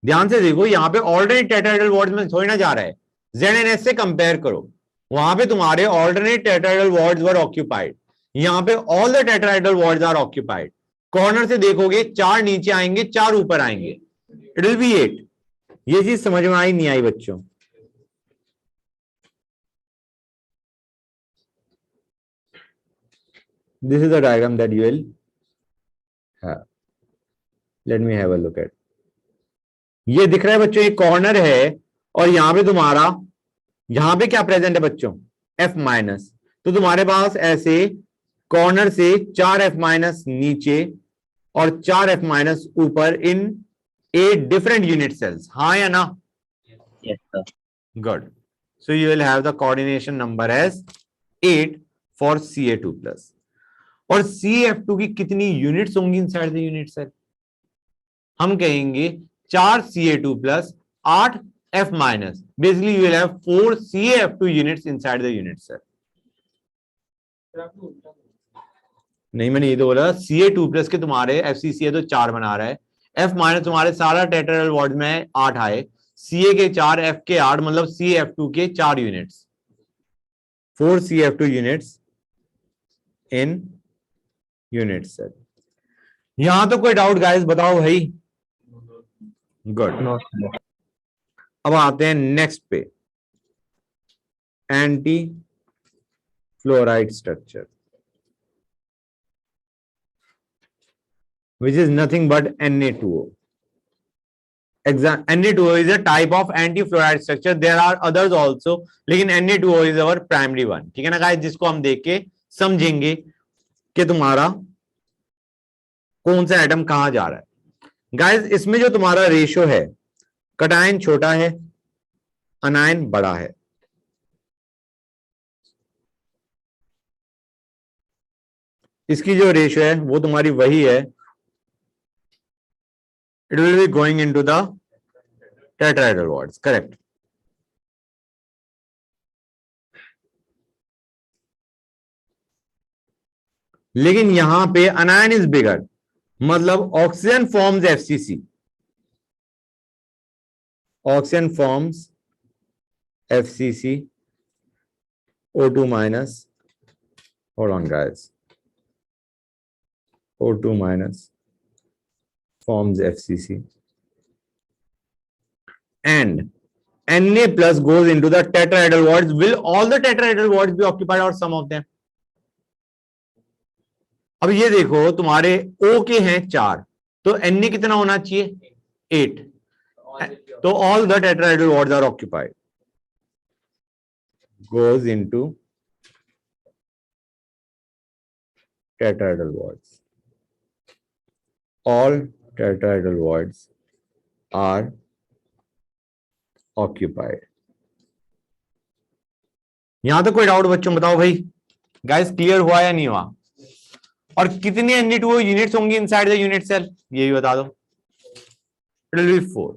ध्यान से देखो, यहां पे ऑल्टरनेट टेट्राहेड्रल वॉर्ड्स में थोड़ी ना जा रहा है, ZnS से कंपेयर करो, वहां पे तुम्हारे alternate tetrahedral voids were occupied, यहां पे all the tetrahedral voids are occupied. Corner से देखोगे 4 नीचे आएंगे, 4 ऊपर आएंगे, इट विल बी 8। ये चीज समझ में आई नहीं आई बच्चों? This is the diagram that you will have. Let me have a look eight. ये दिख रहा है बच्चों, ये कॉर्नर है, और यहां पे तुम्हारा, यहां पे क्या प्रेजेंट है बच्चों? F-, तो तुम्हारे पास ऐसे कॉर्नर से 4 F- नीचे और 4 F- ऊपर इन 8 डिफरेंट यूनिट सेल्स, हाँ या ना? Yes, sir. Good. So you will have the coordination number as 8 for Ca2+। और Cf2 की कितनी यूनिट्स होंगी इनसाइड द यूनिट सेल? हम कहेंगे 4 Ca2+, 8 F-। Basically you will have 4 Caf2 units inside the unit cell. नहीं, मैंने ये तो बोला Ca2+ के तुम्हारे FCC है तो 4 बना रहा है, F- तुम्हारे सारा टेट्राहेड्रल वॉर्ड में 8 आए, Ca के 4, F के 8, मतलब Cf2 के 4 units, 4 Cf2 units in unit cell. यहां तो कोई डाउट गाइस? बताओ भाई। गुड। No, sir. अब आते हैं नेक्स्ट पे, anti fluoride structure, which is nothing but Na2O. Na2O is a type of anti-fluoride structure. There are others also, लेकिन Na2O is our primary one. ठीक है ना गाइस, जिसको हम देख के समझेंगे कि तुम्हारा कौन सा एटम कहां जा रहा है। गाइस इसमें जो तुम्हारा रेशियो है, कटायन छोटा है, अनायन बड़ा है। इसकी जो रेशियो है वो तुम्हारी वही है, it will be going into the tetrahedral bonds, correct? लेकिन यहां पे अनायन इज बिगर, मतलब oxygen forms FCC, oxygen forms FCC, O2-, hold on guys, O2- forms FCC, and Na+ goes into the tetrahedral bonds. Will all the tetrahedral bonds be occupied or some of them? अब ये देखो, तुम्हारे O के हैं 4, तो Na कितना होना चाहिए? 8, तो all the tetrahedral bonds are occupied, goes into tetrahedral bonds. All tetrahedral bonds are occupied. यहां तक कोई डाउट बच्चों बताओ भाई, गाइस क्लियर हुआ या नहीं हुआ? और कितनी Na2O यूनिट्स होंगी इनसाइड द यूनिट सेल, ये भी बता दो। It will be 4,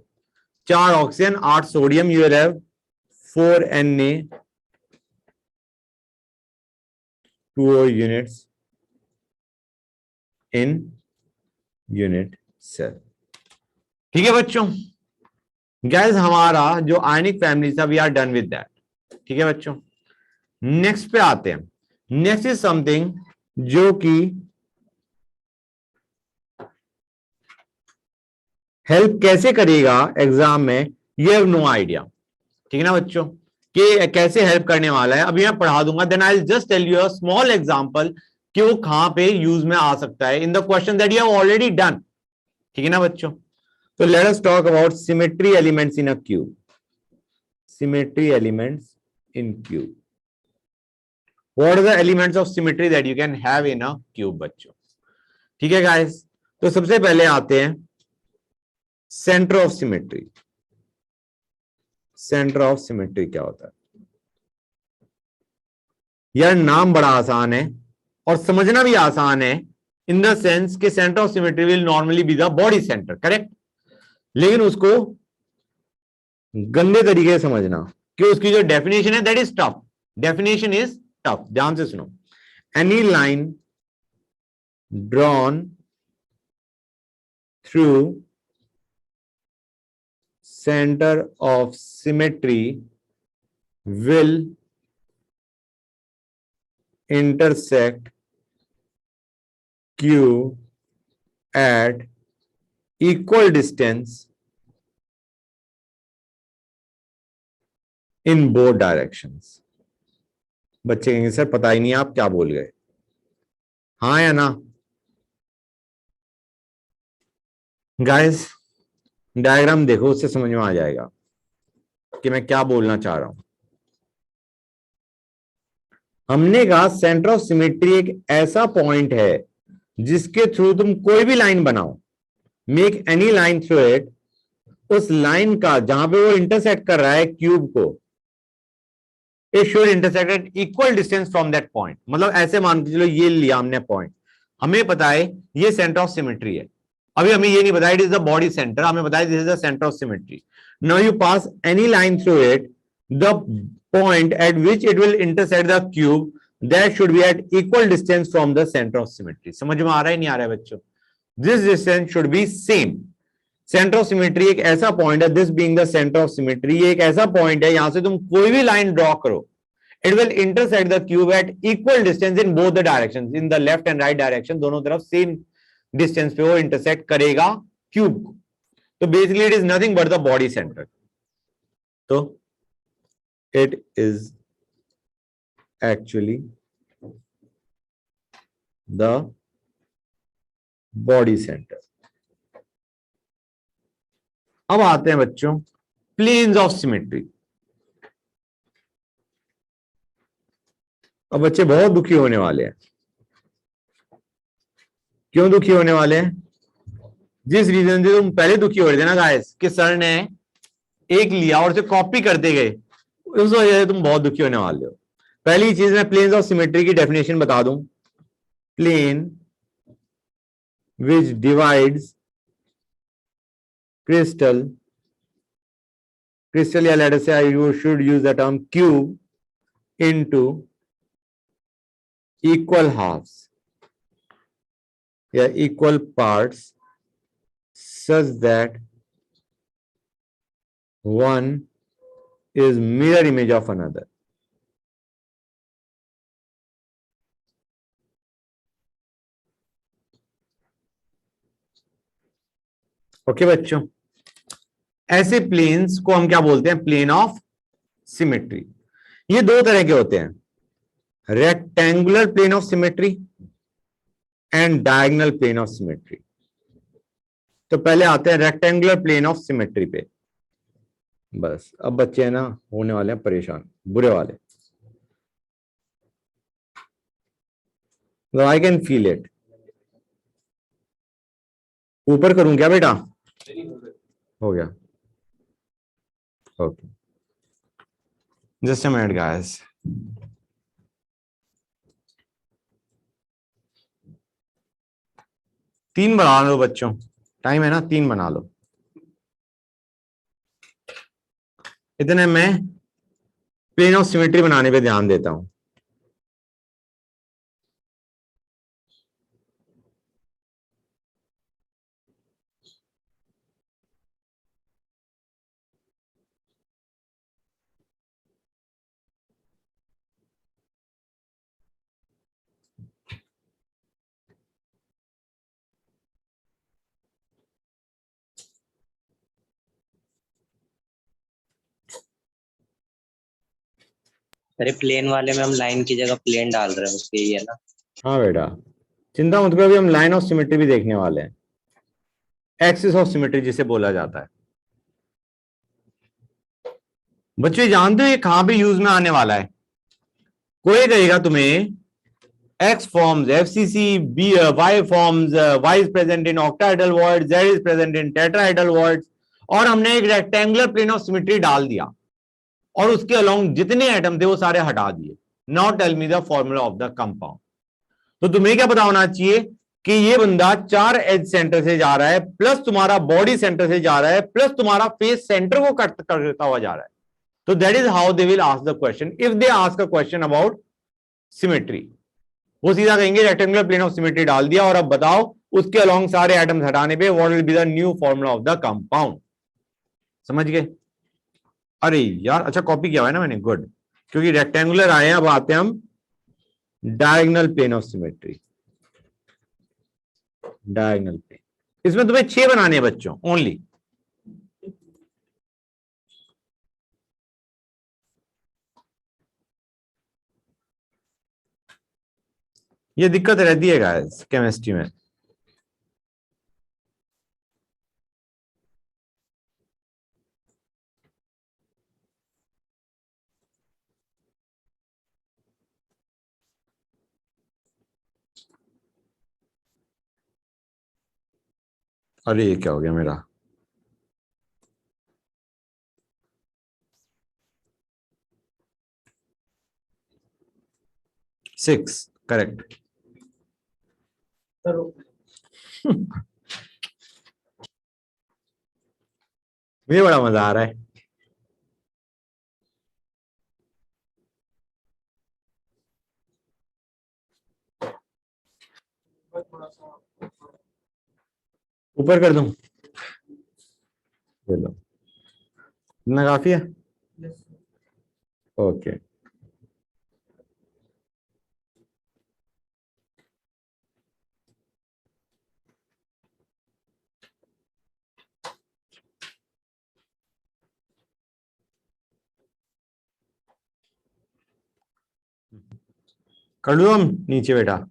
4 oxygen 8 sodium, you will have 4 Na2O units in unit cell. ठीक है बच्चों, गाइस हमारा जो आयनिक फैमिली था, we are done with that. ठीक है बच्चों, नेक्स्ट पे आते हैं। नेक्स्ट इज समथिंग जो कि हेल्प कैसे करेगा एग्जाम में, यू हैव नो आइडिया। ठीक है ना बच्चों, कि कैसे हेल्प करने वाला है अभी मैं पढ़ा दूंगा, then I will just tell you a small example कि वो कहां पे यूज में आ सकता है in the question that you have already done. ठीक है ना बच्चों, तो let us talk about symmetry elements in a cube. Symmetry elements in cube, what are the elements of symmetry that you can have in a cube बच्चों। ठीक है guys, तो सबसे पहले आते हैं centre of symmetry. Centre of symmetry क्या होता है यार? नाम बड़ा आसान है और समझना भी आसान है, इन द सेंस कि centre of symmetry will normally be the body centre, correct. लेकिन उसको गंदे तरीके से समझना कि उसकी जो डेफिनेशन है that is tough. Definition is tough, ध्यान से सुनो। Any line drawn through center of symmetry will intersect Q at equal distance in both directions। बच्चे कहेंगे सर पता ही नहीं आप क्या बोल गए, हाँ या ना? गाइस डायग्राम देखो, उससे समझ में आ जाएगा कि मैं क्या बोलना चाह रहा हूं। हमने कहा सेंटर ऑफ सिमेट्री एक ऐसा पॉइंट है जिसके थ्रू तुम कोई भी लाइन बनाओ, make any line through it, उस लाइन का जहां पे वो इंटरसेक्ट कर रहा है क्यूब को, it should intersect at equal distance from that point. मतलब ऐसे मान के चलो ये लिया हमने पॉइंट, हमें पता है ये सेंटर ऑफ सिमेट्री है, अभी हमें ये नहीं पता it is the body centre, हमें पता है this is the centre of symmetry. Now you pass any line through it, the point at which it will intersect the cube that should be at equal distance from the centre of symmetry. समझ में आ रहा है नहीं आ रहा है बच्चों? This distance should be same. Centre of symmetry एक ऐसा पॉइंट है, this being the centre of symmetry, ये एक ऐसा पॉइंट है यहां से तुम कोई भी लाइन ड्रॉ करो, it will intersect the cube at equal distance in both the directions, in the left and right direction, दोनों तरफ सेम डिस्टेंस पे वो इंटरसेक्ट करेगा क्यूब को। तो basically it is nothing but the body centre. तो it is actually the body centre. अब आते हैं बच्चों प्लेन्स ऑफ सिमेट्री। अब बच्चे बहुत दुखी होने वाले हैं। क्यों दुखी होने वाले हैं? जिस रीजन से तुम पहले दुखी हो रहे थे ना गाइस, कि सर ने एक लिया और उसे कॉपी करते गए, उस वजह से तुम बहुत दुखी होने वाले हो। पहली चीज मैं प्लेन्स ऑफ सिमेट्री की डेफिनेशन बता दूं। प्लेन विच डिवाइड्स क्रिस्टल या let us say I should use the term cube into equal halves या equal parts such that one is mirror image of another। Okay बच्चों, ऐसे planes को हम क्या बोलते हैं? Plane of symmetry. ये दो तरह के होते हैं, rectangular plane of symmetry and diagonal plane of symmetry. तो पहले आते हैं रेक्टेंगुलर प्लेन ऑफ सिमेट्री पे। बस अब बच्चे है ना होने वाले हैं परेशान, बुरे वाले। I can feel it. ऊपर करूं क्या बेटा? हो गया, okay, just a minute guys. 3 बना लो बच्चों, टाइम है ना, 3 बना लो। इतने मैं प्लेन ऑफ सिमेट्री बनाने पे ध्यान देता हूं। अरे प्लेन वाले में हम लाइन की जगह प्लेन डाल रहे हैं, उसके ये है ना। हाँ बेटा, चिंता मत करो, अभी हम लाइन ऑफ सिमेट्री भी देखने वाले हैं, एक्सिस ऑफ सिमेट्री जिसे बोला जाता है। बच्चे जानते हो ये कहां पे यूज में आने वाला है? कोई कहेगा तुम्हें X forms FCC, B Y forms Y is present in octahedral void, Z is present in tetrahedral voids, और हमने एक रेक्टेंगुलर प्लेन ऑफ सिमेट्री डाल दिया और उसके अलोंग जितने एटम थे वो सारे हटा दिए। Now tell me the formula of the compound. तो तुम्हें क्या पता होना चाहिए कि ये बंदा 4 एज सेंटर से जा रहा है, प्लस तुम्हारा बॉडी सेंटर से जा रहा है, प्लस तुम्हारा फेस सेंटर को कट करता हुआ जा रहा है। तो that is how they will ask the question if they ask a question about symmetry. वो सीधा कहेंगे रेक्टेंगुलर प्लेन ऑफ सिमेट्री डाल दिया और अब बताओ उसके अलोंग सारे एटम्स हटाने पे what will be the new formula of the compound. समझ गए? अरे यार अच्छा कॉपी किया हुआ है ना मैंने, गुड, क्योंकि रेक्टेंगुलर आए हैं, अब आते हैं हम diagonal plane of symmetry. Diagonal plane, इसमें तुम्हें 6 बनाने हैं बच्चों ओनली। ये दिक्कत रहती है गाइस केमिस्ट्री में। अरे ये क्या हो गया मेरा? Six correct. करो। मुझे बड़ा मजा आ रहा है। थोड़ा सा ऊपर कर दूं? चलो, इतना काफी है। ओके, कर लो हम नीचे बेटा।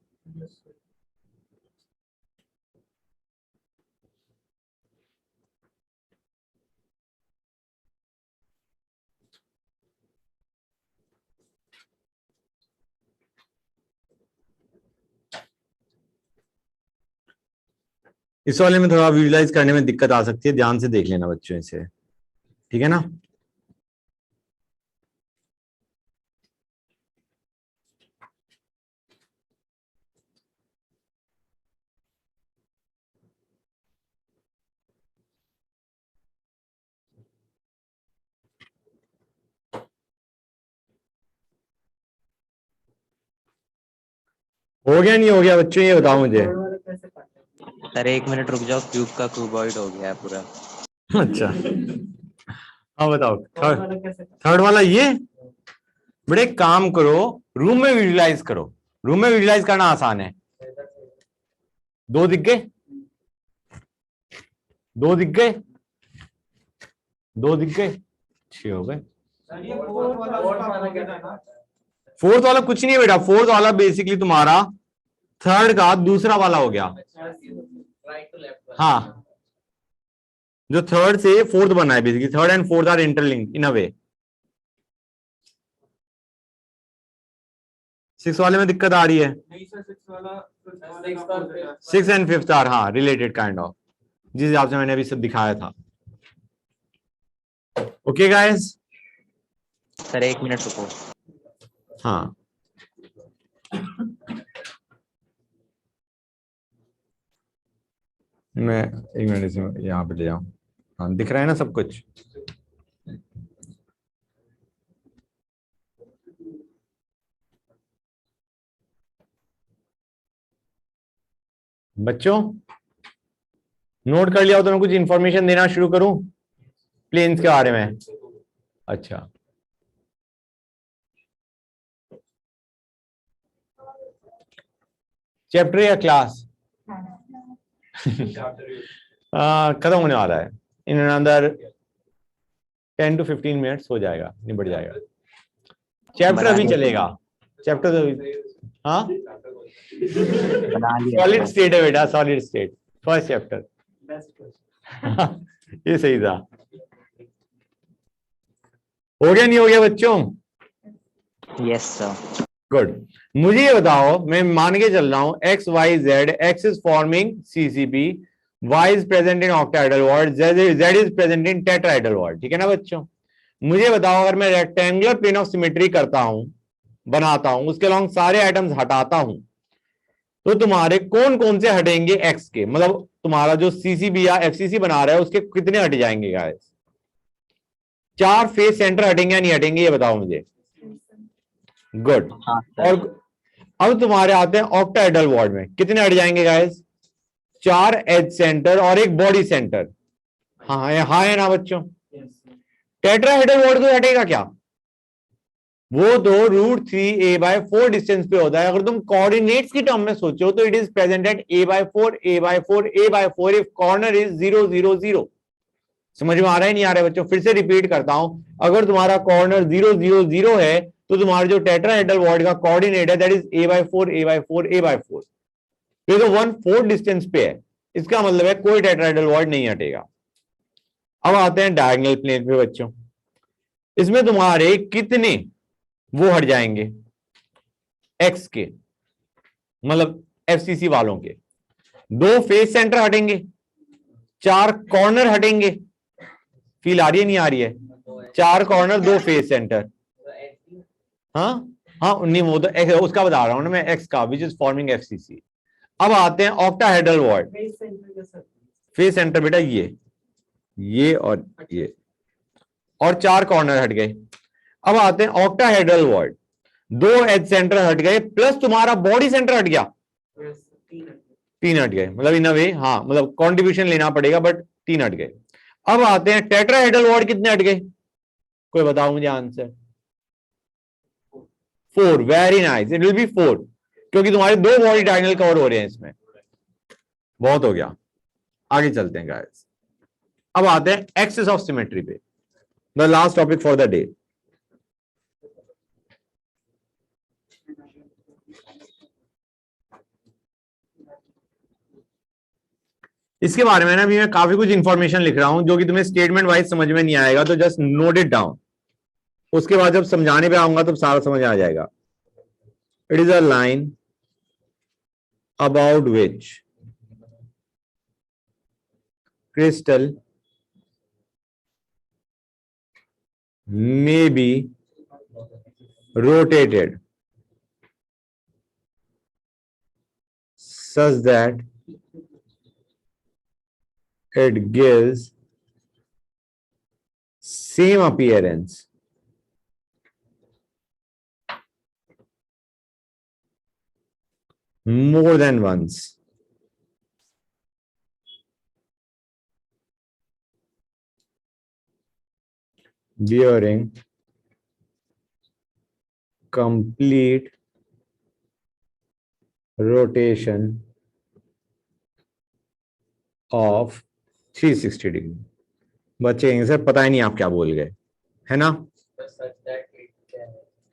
इस वाले में थोड़ा विजुलाइज करने में दिक्कत आ सकती है, ध्यान से देख लेना बच्चों इसे, ठीक है ना? हो गया नहीं हो गया बच्चों, ये बताओ मुझे। थर्ड वाला कैसे काटते हैं? सर 1 मिनट रुक जाओ, क्यूब का क्यूबॉइड हो गया है पूरा। अच्छा हाँ बताओ, थर्ड वाला कैसे काटते थर्ड वाला ये। बड़े काम करो, रूम में विजुलाइज करो, रूम में विजुलाइज करना आसान है। हैं? 2 दिख गए, 2 दिख गए, 2 दिख गए, 6 हो गए। ये फोर्थ वाला क्या था? फोर्थ वाला कुछ नहीं है बेटा, फोर्थ वाला बेसिकली तुम्हारा थर्ड का दूसरा वाला हो गया। Right to left. हाँ, जो थर्ड से फोर्थ बना है, basically third and fourth are interlinked in a way. 6 वाले में दिक्कत आ रही है। नहीं सर, 6 वाला 6 एंड 5th आर हाँ रिलेटेड काइंड ऑफ, जिस हिसाब से मैंने अभी सब दिखाया था। ओके गाइस, सर 1 मिनट रुको। हाँ मैं एक मिनट इसे यहाँ पे ले जाऊँ। हाँ, दिख रहा है ना सब कुछ? बच्चों, नोट कर लिया हो तो मैं कुछ इंफॉर्मेशन देना शुरू करूं प्लेन्स के बारे में? अच्छा, चैप्टर या क्लास? खत्म होने वाला है इन अंदर 10 to 15 मिनट्स, हो जाएगा, निबट जाएगा। चैप्टर बना अभी लिया चलेगा, चैप्टर तो अभी, हाँ बना लिया सॉलिड स्टेट है बेटा, सॉलिड स्टेट फर्स्ट चैप्टर। ये सही था। हो गया नहीं हो गया बच्चों? Yes sir. गुड। मुझे ये बताओ, मैं मान के चल रहा हूं X Y Z, X is forming CCP, Y is present in octahedral void, Z is present in tetrahedral void, ठीक है ना बच्चों? मुझे बताओ, अगर मैं रेक्टेंगुलर प्लेन ऑफ सिमेट्री करता हूं, बनाता हूं, उसके अलॉन्ग सारे आइटम्स हटाता हूं, तो तुम्हारे कौन कौन से हटेंगे एक्स के? मतलब तुम्हारा जो सीसीबी या एफसीसी बना रहा है उसके कितने हट जाएंगे गाइस? 4 फेस सेंटर हटेंगे या नहीं हटेंगे, ये बताओ मुझे। गुड। हाँ सर। और अब तुम्हारे आते हैं ऑक्टाहेड्रल वर्ड में, कितने हट जाएंगे गाइस? 4 एज सेंटर और एक बॉडी सेंटर। हाँ है ना बच्चों? टेट्राहेड्रल वर्ड को हटेगा क्या? वो तो √3a/4 डिस्टेंस पे होता है। अगर तुम कोऑर्डिनेट्स की टर्म में सोचो तो it is present eight a/4 a/4 a/4 if corner is 0 0 0। समझ में आ रहा है नहीं आ रहा है बच्चों? फिर से रिपीट करता हूं, अगर तुम्हारा कॉर्नर 0 0 0 है तो तुम्हारा जो टेट्राहेड्रल वर्ड का कोऑर्डिनेट है that is a/4 a/4 a/4। ये तो 1/4 डिस्टेंस पे है, इसका मतलब है कोई टेट्राहेड्रल वर्ड नहीं हटेगा। अब आते हैं डायगोनल प्लेन पे बच्चों, इसमें तुम्हारे कितने वो हट जाएंगे एक्स के, मतलब एफसीसी वालों के? 2 फेस सेंटर हटेंगे, 4 कॉर्नर हटेंगे। फील आ रही है नहीं आ रही है? 4 कॉर्नर 2 फेस सेंटर। हाँ हाँ, नहीं वो तो उसका बता रहा हूं ना मैं, एक्स का, विच इज फॉर्मिंग एफसीसी। अब आते हैं ऑक्टाहेड्रल वर्ड। फेस सेंटर बेटा ये और ये, और 4 कॉर्नर हट गए। अब आते हैं ऑक्टाहेड्रल वर्ड, 2 एज सेंटर हट गए प्लस तुम्हारा बॉडी सेंटर हट गया, 3 हट गए। मतलब इन अ वे, हाँ मतलब कॉन्ट्रीब्यूशन लेना पड़ेगा, बट 3 हट गए। अब आते हैं टेट्राहेड्रल वर्ड, कितने हट गए? कोई बताओ मुझे answer. 4। Very nice, it will be 4, क्योंकि तुम्हारे 2 बॉडी डायगोनल कवर हो रहे हैं इसमें। बहुत हो गया, आगे चलते हैं गाइस। अब आते हैं एक्सिस ऑफ सिमेट्री पे, the last topic for the day. इसके बारे में ना अभी मैं काफी कुछ इंफॉर्मेशन लिख रहा हूं जो कि तुम्हें स्टेटमेंट वाइज समझ में नहीं आएगा, तो जस्ट नोट इट डाउन। उसके बाद जब समझाने पे आऊंगा तब सारा समझ आ जाएगा। It is a line about which crystal may be rotated such that it gives same appearance more than once. During complete rotation of 360 degree. बच्चे कहेंगे सर पता ही नहीं आप क्या बोल गए, है ना?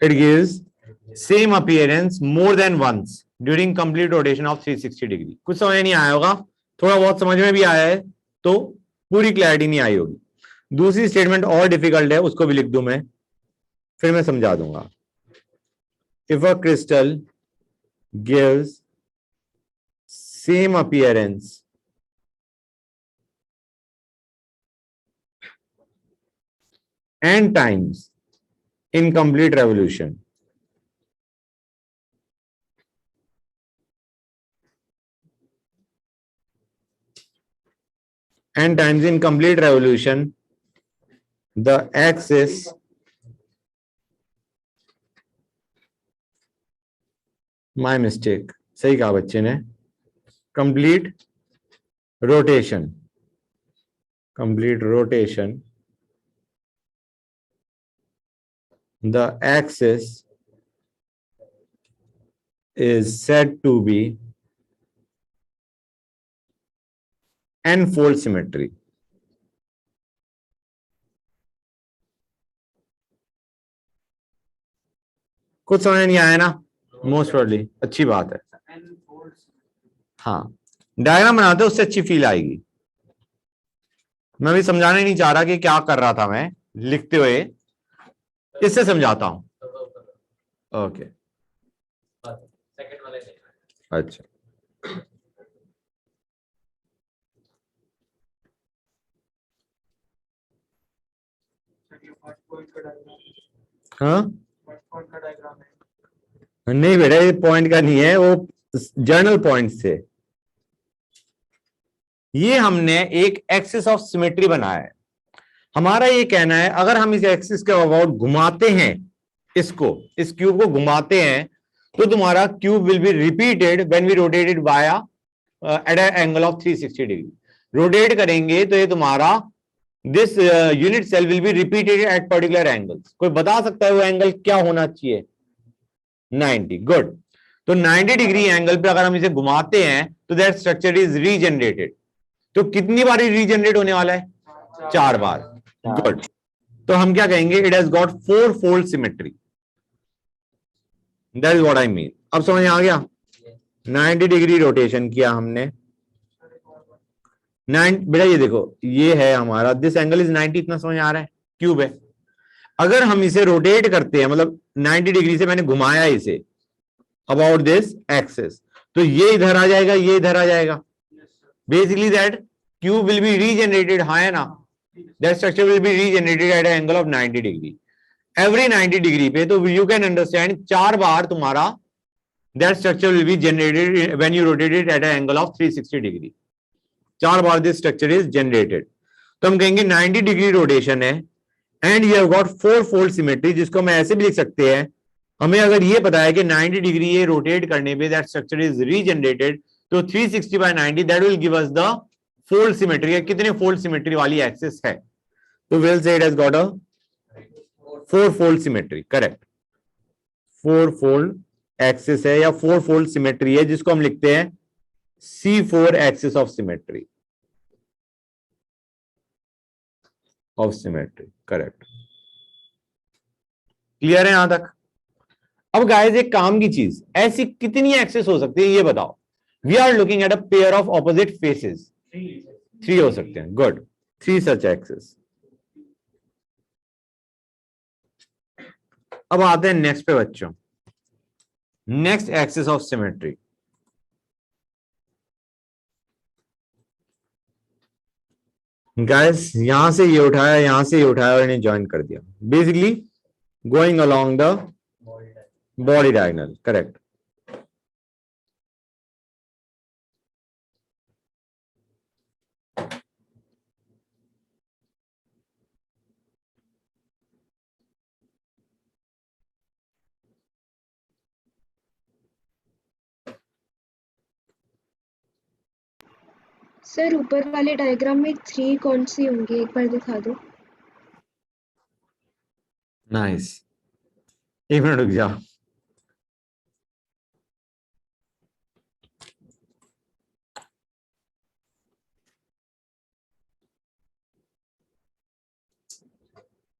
It gives same appearance more than once during complete rotation of 360 degree. कुछ समझ नहीं आया होगा, थोड़ा बहुत समझ में भी आया है तो पूरी क्लैरिटी नहीं आई होगी। दूसरी स्टेटमेंट और डिफिकल्ट है, उसको भी लिख दूं मैं, फिर मैं समझा दूंगा। If a crystal gives same appearance n times in complete revolution, n times in complete revolution the axis my mistake, सही कहा बच्चे ने, complete rotation the axis is said to be n-fold symmetry. कुछ समझ नहीं आया ना? मोस्ट प्रोबेबली अच्छी बात है। हाँ, डायग्राम बनाते उससे अच्छी फील आएगी। मैं भी समझाने नहीं चाह रहा कि क्या कर रहा था मैं लिखते हुए, इससे समझाता हूं। ओके, अच्छा, हाँ नहीं बेटा, ये पॉइंट का नहीं है, वो जर्नल पॉइंट से। ये हमने एक एक्सिस ऑफ सिमेट्री बनाया है। हमारा ये कहना है अगर हम इस एक्सिस के अबाउट घुमाते हैं, इसको, इस क्यूब को घुमाते हैं, तो तुम्हारा cube will be repeated when we rotated via at an angle of 360 degree. Rotate करेंगे तो ये तुम्हारा this unit cell will be repeated at particular angles. कोई बता सकता है वो एंगल क्या होना चाहिए? 90। गुड। तो 90 डिग्री एंगल पे अगर हम इसे घुमाते हैं तो दैट स्ट्रक्चर इज रीजनरेटेड। तो कितनी बार रीजनरेट होने वाला है? 4 बार। गुड। तो हम क्या कहेंगे? It has got 4-fold symmetry. That is what I mean. अब समझ आ गया? 90 डिग्री रोटेशन किया हमने। 9 बेटा ये देखो, ये है हमारा, दिस एंगल इज 90, इतना समझ आ रहा है? क्यूब है। अगर हम इसे रोटेट करते हैं, मतलब 90 डिग्री से मैंने घुमाया इसे अबाउट दिस एक्सिस, तो ये इधर आ जाएगा, ये इधर आ जाएगा। Basically that cube will be regenerated, हाँ है ना? That structure will be regenerated at angle of 90 degree every 90 degree पे। तो यू कैन अंडरस्टैंड 4 बार तुम्हारा that structure will be generated when you rotate it at angle of 360 degree. 4 बार this structure is generated. तो हम कहेंगे 90 degree rotation है and you have got 4-fold symmetry, जिसको मैं ऐसे भी लिख सकते हैं। हमें अगर ये पता है कि 90 डिग्री ये रोटेट करने पे दैट स्ट्रक्चर इज रीजनरेटेड, तो 360 by 90 that will give us the fold symmetry. कितने फोल्ड सिमेट्री वाली एक्सिस है? तो will say it has got a 4-fold symmetry. Correct, 4-fold axis है या 4-fold सिमेट्री है, जिसको हम लिखते हैं C4 axis of symmetry. Correct, clear है यहां तक? अब गाइस एक काम की चीज, ऐसी कितनी एक्सेस हो सकती है ये बताओ? We are looking at a pair of opposite faces. 3 हो सकते हैं। Good, 3 such axes. अब आते हैं नेक्स्ट पे बच्चों, next axis of symmetry. Guys यहां से ये उठाया, यहां से ये उठाया और इन्हें ज्वाइन कर दिया, basically going along the body diagonal. Correct. Sir ऊपर वाले डायग्राम में 3 कौन सी होंगी, एक बार दिखा दो। नाइस, एक मिनट रुक जाओ।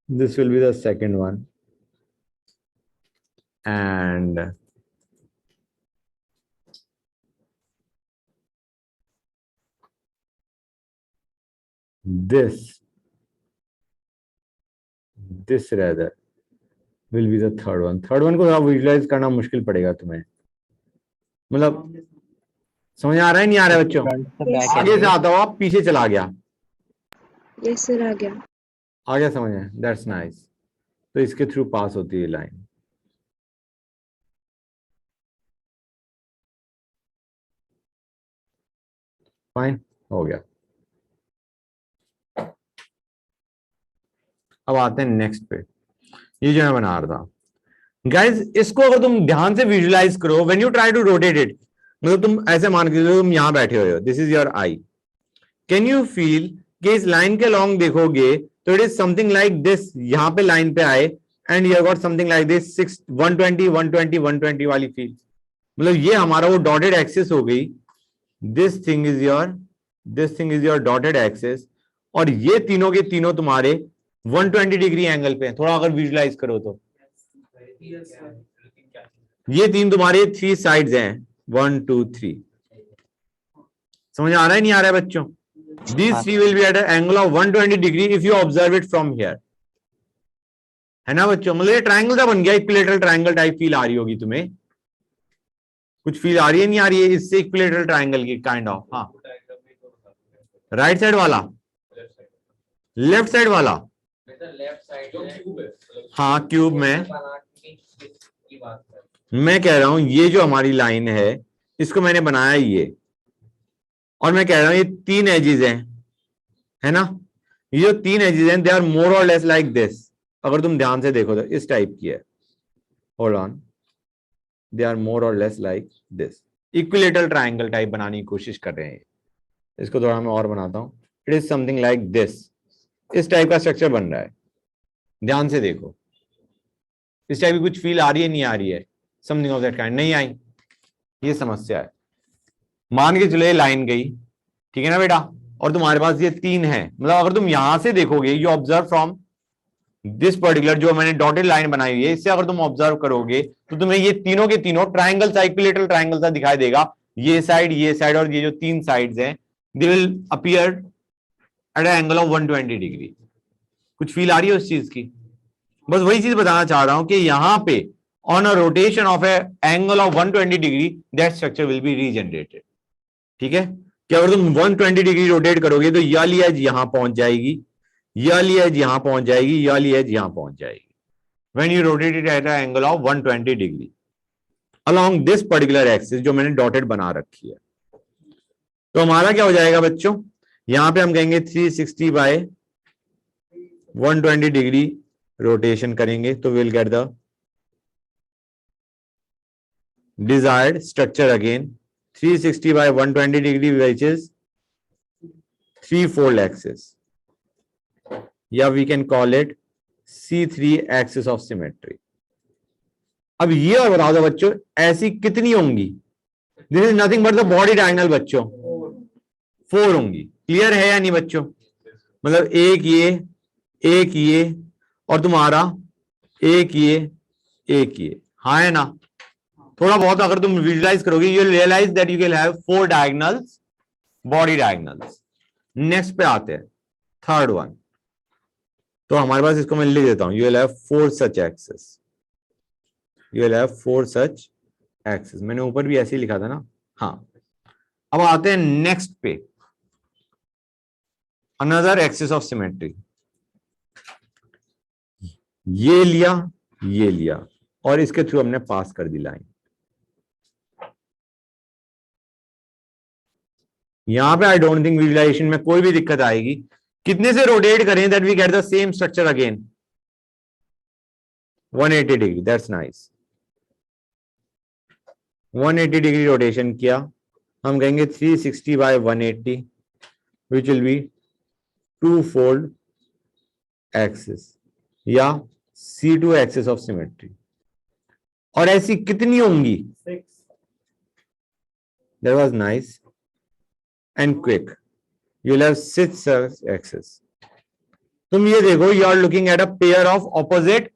This will be the second one, and this rather will be the third one. Third one को आप विजुलाइज करना मुश्किल पड़ेगा तुम्हें, मतलब समझ आ रहा है नहीं आ रहा है बच्चों? बैक आगे से आता हो आप, पीछे चला गया, यस सर आ गया। आ गया समझ में? That's nice. तो इसके थ्रू पास होती है लाइन। फाइन, हो गया। अब आते हैं नेक्स्ट पे, ये जो मैं बना रहा था गाइज, इसको अगर तुम ध्यान से विजुलाइज करो, when you try to rotate it, मतलब तुम ऐसे मान के चलो तुम यहां बैठे हुए हो, this is your I, can you feel कि इस लाइन के लॉन्ग देखोगे तो it is something like this, यहां पे लाइन पे आए and you got something like this 120 120 120 वाली फील, मतलब ये हमारा वो डॉटेड एक्सिस हो गई, this thing is your dotted axis, और ये तीनों के तीनों तुम्हारे 120 डिग्री एंगल पे हैं, थोड़ा अगर विजुलाइज करो तो ये तीन तुम्हारे 3 साइड्स हैं, 1 2 3, समझ आ रहा है नहीं आ रहा है बच्चों? These three will be at an angle of 120 degree if you observe it from here, है ना बच्चों? मतलब ये ट्रायंगल सा बन गया, इक्विलेटरल ट्रायंगल टाइप फील आ रही होगी तुम्हें, कुछ फील आ रही है नहीं आ रही है इससे, इक्विलेटरल ट्रायंगल की काइंड ऑफ। हाँ, राइट साइड वाला, लेफ्ट साइड वाला, हाँ क्यूब में मैं कह रहा हूं ये जो हमारी लाइन है इसको मैंने बनाया ये, और मैं कह रहा हूं ये 3 एजेस हैं, है ना? ये जो 3 एजेस हैं they are more or less like this, अगर तुम ध्यान से देखो तो इस टाइप की है, hold on, they are more or less like this, equilateral triangle type बनाने की कोशिश कर रहे हैं। इसको थोड़ा मैं और बनाता हूं, it is something like this, इस टाइप का स्ट्रक्चर बन रहा है, ध्यान से देखो, इस टाइप की कुछ फील आ रही है नहीं आ रही है? समथिंग ऑफ दैट काइंड, नहीं आई, ये समस्या है। मान के चलो ये लाइन गई, ठीक है ना बेटा, और तुम्हारे पास ये 3 है, मतलब अगर तुम यहां से देखोगे, you observe from this particular जो मैंने डॉटेड लाइन बनाई हुई है, इससे अगर तुम ऑब्जर्व करोगे तो तुम्हें ये तीनों के तीनों ट्राइंगल सा, इक्विलेटरल ट्राइंगल सा दिखाई देगा, ये साइड और ये जो 3 साइड्स हैं they will appear eight an angle of 120 degree. कुछ फील आ रही है उस चीज की? बस वही चीज बताना चाह रहा हूं कि यहां पे on a rotation of A angle of 120 degree that structure will be regenerated. ठीक है, कि अगर तुम 120 डिग्री रोटेट करोगे तो ये वाली एज यहां पहुंच जाएगी, ये वाली एज यहां पहुंच जाएगी, ये वाली एज यहां पहुंच जाएगी, when you rotate it eight an angle of 120 degree along this particular axis जो मैंने डॉटेड बना रखी है। तो हमारा क्या हो जाएगा बच्चों, यहां पे हम कहेंगे 360 बाय 120 डिग्री रोटेशन करेंगे तो will get the desired structure again, 360 by 120 degree which is 3-fold axis, या we can call it C3 axis of symmetry। अब ये और बता दो बच्चों ऐसी कितनी होंगी? This is nothing but the body diagonal बच्चों, 4 होंगी। क्लियर है या नहीं बच्चों? मतलब एक ये और तुम्हारा एक ये, हाँ है ना? थोड़ा बहुत अगर तुम विजुलाइज करोगे you realise that you can have 4 diagonals, body diagonals. Next पे आते हैं, थर्ड वन। तो हमारे पास इसको मैं लिख देता हूं, you will have 4 such axes, you will have 4 such axes. मैंने ऊपर भी ऐसे ही लिखा था ना। हाँ, अब आते हैं नेक्स्ट पे, अनदर एक्सिस ऑफ सिमेट्री। ये लिया और इसके थ्रू हमने पास कर दी लाइन। यहां पे आई डोंट थिंक विजुलाइजेशन में कोई भी दिक्कत आएगी। कितने से रोटेट करें that we get the same structure again? 180 degree, that's nice. 180 degree rotation किया, हम कहेंगे 360 by 180 which will be 2-fold axis या C2 एक्सिस ऑफ सिमेट्री। और ऐसी कितनी होंगी? 6। That was nice and quick. You'll have 6 axes. तुम ये देखो, you are looking at a pair of opposite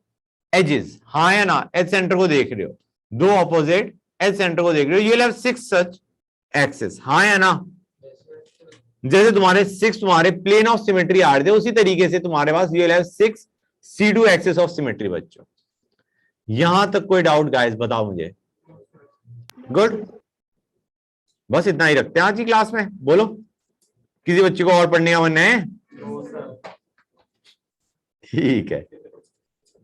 edges. हाँ या ना? एज सेंटर को देख रहे हो, 2 ऑपोजिट एज सेंटर को देख रहे हो, you will have 6 such axes. हाँ या ना? जैसे तुम्हारे 6 तुम्हारे प्लेन ऑफ सिमेट्री आ रहे थे, उसी तरीके से तुम्हारे पास you will have 6 C2 axis of symmetry. बच्चों यहां तक कोई डाउट गाइस बताओ मुझे? गुड, बस इतना ही रखते हैं आज की क्लास में। बोलो, किसी बच्चे को और पढ़ने का मन है? ठीक है।